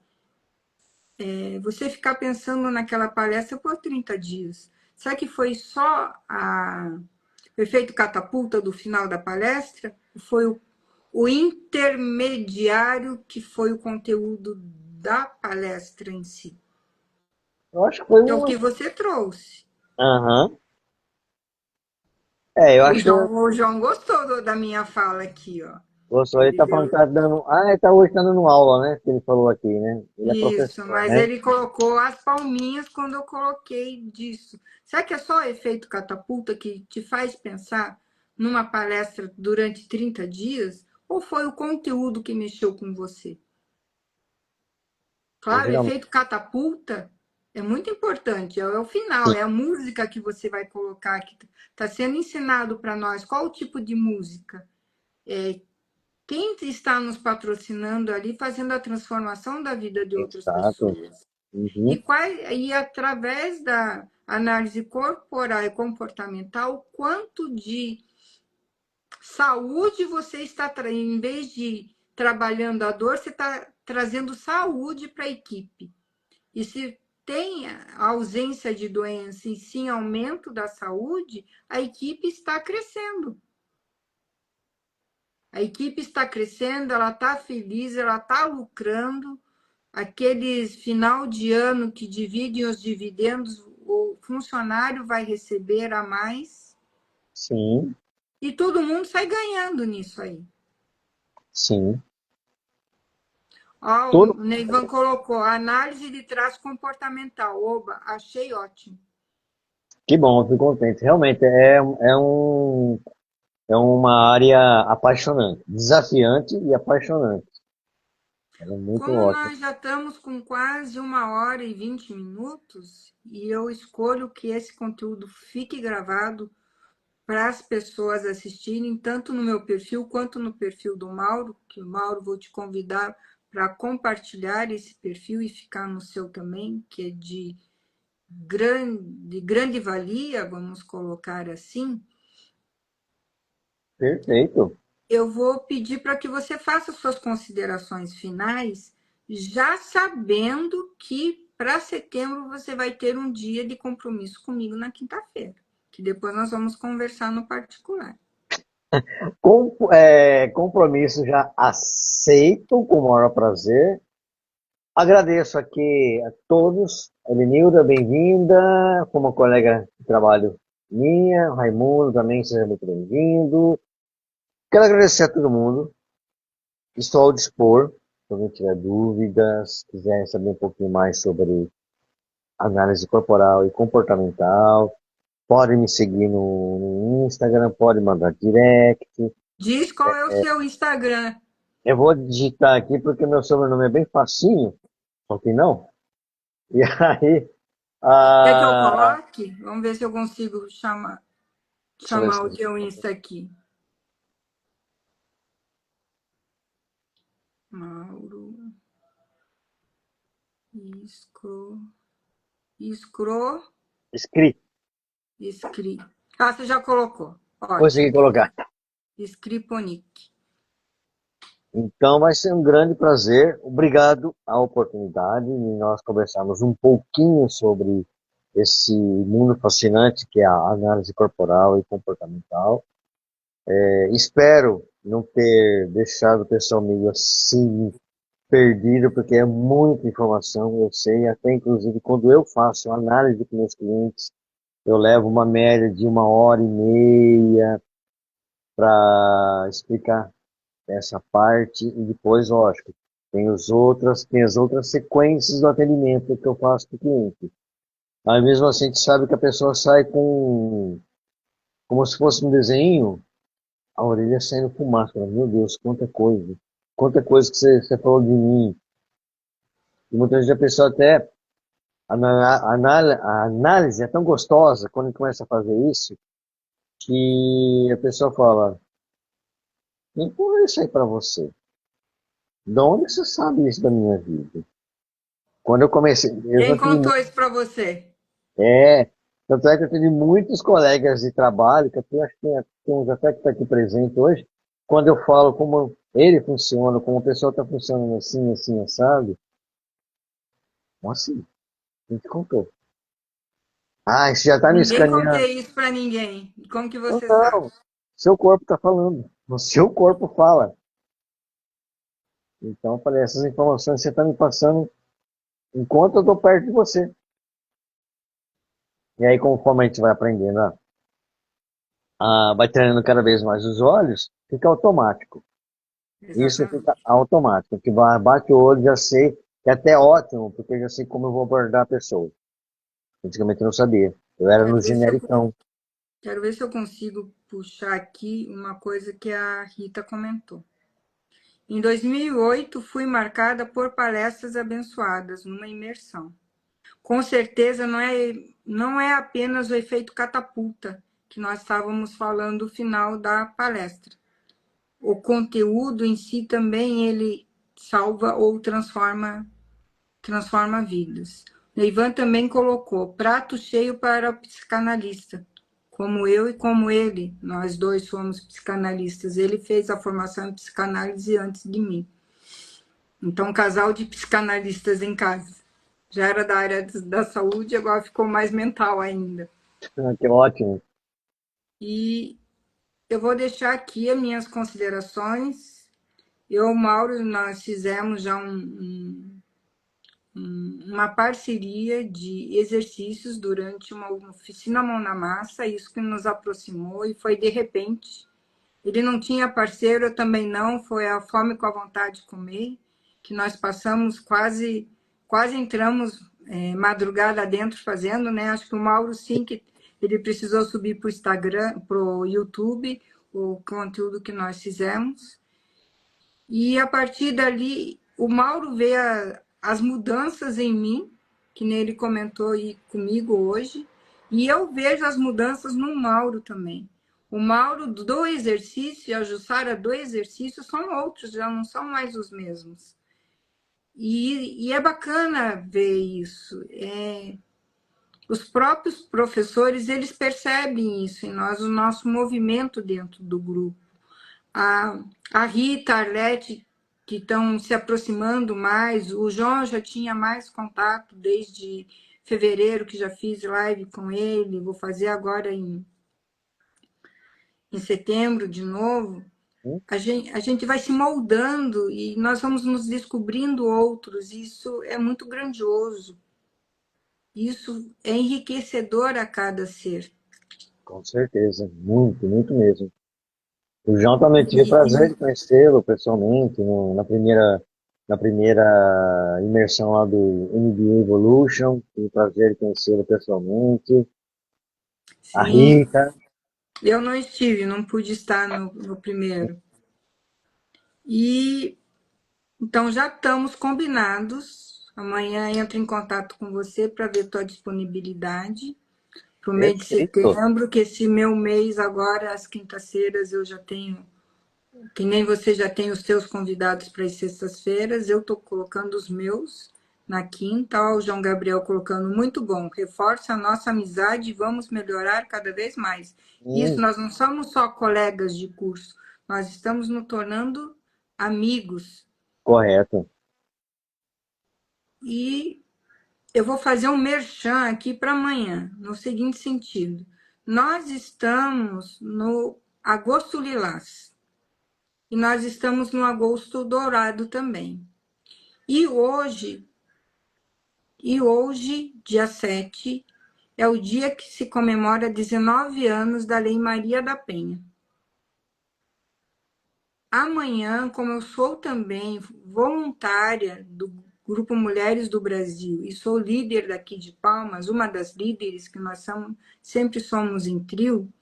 S1: você ficar pensando naquela palestra por 30 dias. Será que foi só o efeito catapulta do final da palestra? Foi o intermediário que foi o conteúdo da palestra em si?
S2: Eu acho que foi
S1: É o
S2: uma.
S1: que você trouxe.
S2: Aham. É, eu acho que
S1: O João gostou da minha fala aqui, ó.
S2: o senhor ele
S1: Ele
S2: tá falando que
S1: deu
S2: tá dando. Ah, ele tá hoje tá dando aula, né? Que ele falou aqui, né? Ele é
S1: isso,
S2: professor,
S1: mas
S2: né?
S1: ele colocou as palminhas quando eu coloquei disso. Será que é só o efeito catapulta que te faz pensar numa palestra durante 30 dias? Ou foi o conteúdo que mexeu com você?
S2: Eu
S1: Claro, o
S2: geralmente.
S1: efeito catapulta é muito importante, é o final, é a música que você vai colocar, que está sendo ensinado para nós. Qual o tipo de música? Quem está nos patrocinando ali, fazendo a transformação da vida de outras
S2: Exato.
S1: pessoas?
S2: Uhum.
S1: E através da análise corporal e comportamental, quanto de saúde você está, em vez de trabalhando a dor, você está trazendo saúde para a equipe. E se tem a ausência de doença e sim aumento da saúde, a equipe está crescendo. A equipe está crescendo, ela está feliz, ela está lucrando. Aqueles final de ano que dividem os dividendos, o funcionário vai receber a mais.
S2: Sim,
S1: E todo mundo sai ganhando nisso aí.
S2: sim.
S1: Ó, o
S2: Tudo.
S1: Neivan colocou análise de traço comportamental. Oba, achei ótimo.
S2: Que bom, eu fico contente. Realmente é uma área apaixonante, desafiante e apaixonante. Ela é muito
S1: Como
S2: ótima.
S1: nós já estamos com quase 1 hora e 20 minutos, e eu escolho que esse conteúdo fique gravado para as pessoas assistirem, tanto no meu perfil quanto no perfil do Mauro, que o Mauro vou te convidar para compartilhar esse perfil e ficar no seu também, que é de grande valia, vamos colocar assim.
S2: Perfeito.
S1: Eu vou pedir para que você faça suas considerações finais, já sabendo que para setembro você vai ter um dia de compromisso comigo na quinta-feira, que depois nós vamos conversar no particular.
S2: Compromisso já aceito com o maior prazer. Agradeço aqui a todos. Elenilda, bem-vinda. Como colega de trabalho minha, Raimundo também, seja muito bem-vindo. Quero agradecer a todo mundo. Estou ao dispor, se alguém tiver dúvidas, quiser saber um pouquinho mais sobre análise corporal e comportamental, pode me seguir no Instagram, pode mandar direct.
S1: Diz qual é o seu Instagram.
S2: Eu vou digitar aqui porque meu sobrenome é bem facinho, só que não. E aí,
S1: Quer que eu
S2: ah,
S1: coloque? Vamos ver se eu consigo
S2: deixa eu ver
S1: chamar
S2: se
S1: o teu Insta aqui. Mauro Iscro. Iscro.
S2: escrito,
S1: Escri. Ah, você já colocou. Ótimo.
S2: consegui colocar.
S1: Scriponic.
S2: Então vai ser um grande prazer. Obrigado a oportunidade de nós conversarmos um pouquinho sobre esse mundo fascinante que é a análise corporal e comportamental. Espero não ter deixado o pessoal meio assim perdido, porque é muita informação, eu sei, até inclusive quando eu faço análise com meus clientes, eu levo uma média de 1 hora e meia para explicar essa parte e depois, lógico, tem as outras sequências do atendimento que eu faço para o cliente. Aí mesmo assim, a gente sabe que a pessoa sai com, como se fosse um desenho, a orelha saindo fumaça. Fala, meu Deus, quanta coisa que você falou de mim. E muitas vezes a pessoa até, a análise é tão gostosa quando começa a fazer isso, que a pessoa fala, Então é isso aí para você. De onde você sabe isso da minha vida? Quando eu comecei, eu
S1: Quem
S2: já tive,
S1: contou isso para você?
S2: tanto é que eu tive muitos colegas de trabalho, que eu acho que tem uns até que está aqui presente hoje, quando eu falo como ele funciona, como a pessoa está funcionando assim, assim, sabe? Nossa, a gente contou. Ah, isso já está me
S1: Ninguém
S2: escaneando.
S1: contei isso para ninguém. Como que
S2: Não,
S1: você sabe?
S2: não. Seu corpo está falando. O seu corpo fala. Então, eu falei, essas informações você está me passando enquanto eu estou perto de você. E aí, conforme a gente vai aprendendo, vai treinando cada vez mais os olhos, fica automático. Isso fica
S1: Exatamente.
S2: automático. Que bate o olho, já sei, que é até ótimo, porque eu já sei como eu vou abordar a pessoa. Antigamente eu não sabia. Eu era
S1: Quero
S2: no
S1: ver se eu,
S2: genericão.
S1: quero ver se eu consigo puxar aqui uma coisa que a Rita comentou. Em 2008, fui marcada por palestras abençoadas numa imersão. Com certeza não é apenas o efeito catapulta que nós estávamos falando no final da palestra. O conteúdo em si também ele salva ou transforma vidas. Neivan também colocou prato cheio para o psicanalista. Como eu e como ele, nós dois somos psicanalistas. Ele fez a formação em psicanálise antes de mim. Então, um casal de psicanalistas em casa. Já era da área da saúde, agora ficou mais mental ainda.
S2: Ah, que ótimo.
S1: E eu vou deixar aqui as minhas considerações. Eu e o Mauro, nós fizemos já uma parceria de exercícios durante uma oficina Mão na Massa, isso que nos aproximou e foi de repente. Ele não tinha parceiro, eu também não, foi a fome com a vontade de comer, que nós passamos quase entramos madrugada dentro fazendo, né? Acho que o Mauro sim, que ele precisou subir para o Instagram, para o YouTube, o conteúdo que nós fizemos. E a partir dali, o Mauro vê as mudanças em mim, que nele comentou aí comigo hoje, e eu vejo as mudanças no Mauro também. O Mauro do exercício e a Jussara do exercício são outros, já não são mais os mesmos. E é bacana ver isso. Os próprios professores, eles percebem isso em nós, o nosso movimento dentro do grupo. A Rita, a Arlete, que estão se aproximando mais, o João já tinha mais contato desde fevereiro, que já fiz live com ele, vou fazer agora em setembro de novo.
S2: Hum,
S1: A gente vai se moldando e nós vamos nos descobrindo outros, isso é muito grandioso, isso é enriquecedor a cada ser.
S2: Com certeza. Muito, muito mesmo. O João também tive o prazer
S1: E,
S2: de conhecê-lo pessoalmente na primeira imersão lá do MBA Evolution. Tive o prazer de conhecê-lo pessoalmente. A
S1: sim,
S2: Rita.
S1: eu não estive, não pude estar no primeiro. E então já estamos combinados. Amanhã entro em contato com você para ver tua disponibilidade para o mês de
S2: Perfeito.
S1: setembro, que esse meu mês agora, às quintas-feiras, eu já tenho, que nem você já tem os seus convidados para as sextas-feiras, eu estou colocando os meus na quinta, ó, o João Gabriel colocando muito bom, reforça a nossa amizade e vamos melhorar cada vez mais. Isso,
S2: Hum,
S1: nós não somos só colegas de curso, nós estamos nos tornando amigos.
S2: correto.
S1: E eu vou fazer um merchan aqui para amanhã, no seguinte sentido. Nós estamos no agosto lilás e nós estamos no agosto dourado também. E hoje, dia 7, é o dia que se comemora 19 anos da Lei Maria da Penha. Amanhã, como eu sou também voluntária do Grupo Mulheres do Brasil e sou líder daqui de Palmas, uma das líderes que nós sempre somos em trio,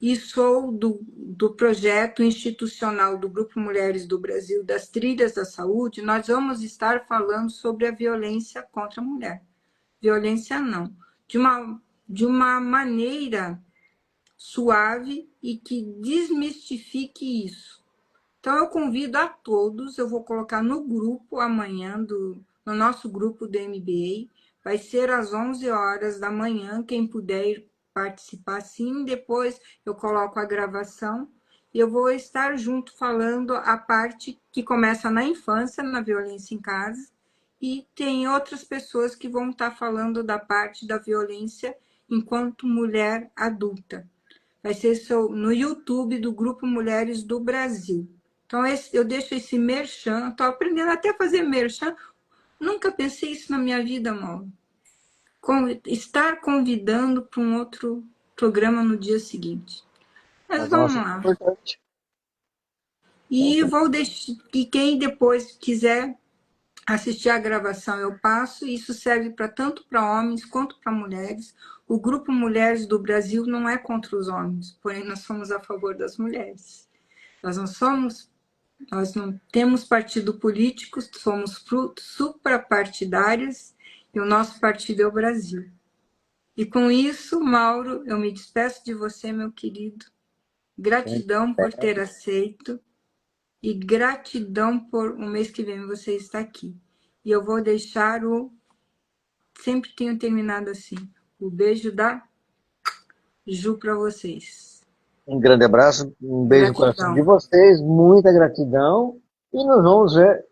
S1: e sou do projeto institucional do Grupo Mulheres do Brasil das Trilhas da Saúde, nós vamos estar falando sobre a violência contra a mulher. Violência não, de uma maneira suave e que desmistifique isso. Então, eu convido a todos, eu vou colocar no grupo amanhã, no nosso grupo do MBA, vai ser às 11 horas da manhã, quem puder participar sim, depois eu coloco a gravação, e eu vou estar junto falando a parte que começa na infância, na violência em casa, e tem outras pessoas que vão estar falando da parte da violência enquanto mulher adulta. Vai ser no YouTube do Grupo Mulheres do Brasil. Então, eu deixo esse merchan, estou aprendendo até a fazer merchan. Nunca pensei isso na minha vida, Mauro. Estar convidando para um outro programa no dia seguinte. Mas vamos
S2: Nossa, que
S1: lá.
S2: importante.
S1: E
S2: Nossa,
S1: vou deixar. E quem depois quiser assistir a gravação, eu passo. Isso serve para tanto para homens quanto para mulheres. O Grupo Mulheres do Brasil não é contra os homens, porém nós somos a favor das mulheres. Nós não temos partido político, somos suprapartidárias e o nosso partido é o Brasil. E com isso, Mauro, eu me despeço de você, meu querido. Gratidão por ter aceito e gratidão por o mês que vem você estar aqui. E eu vou deixar sempre tenho terminado assim, o beijo da Ju para vocês.
S2: um grande abraço, um beijo no coração de
S1: Gratidão.
S2: vocês, muita gratidão e nos vamos ver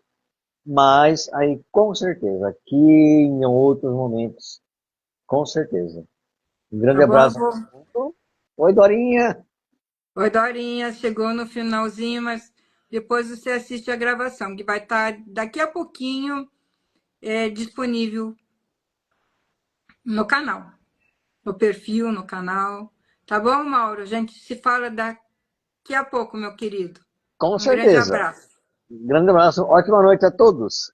S2: mais aí, com certeza, aqui em outros momentos, com certeza. Um grande
S1: Tá bom?
S2: abraço a todo mundo. Oi, Dorinha.
S1: Oi, Dorinha, chegou no finalzinho, mas depois você assiste a gravação, que vai estar daqui a pouquinho disponível no canal, no perfil, no canal. Tá bom, Mauro? A gente se fala daqui a pouco, meu querido.
S2: Com
S1: Um grande
S2: certeza.
S1: abraço.
S2: Um grande abraço, ótima noite a todos.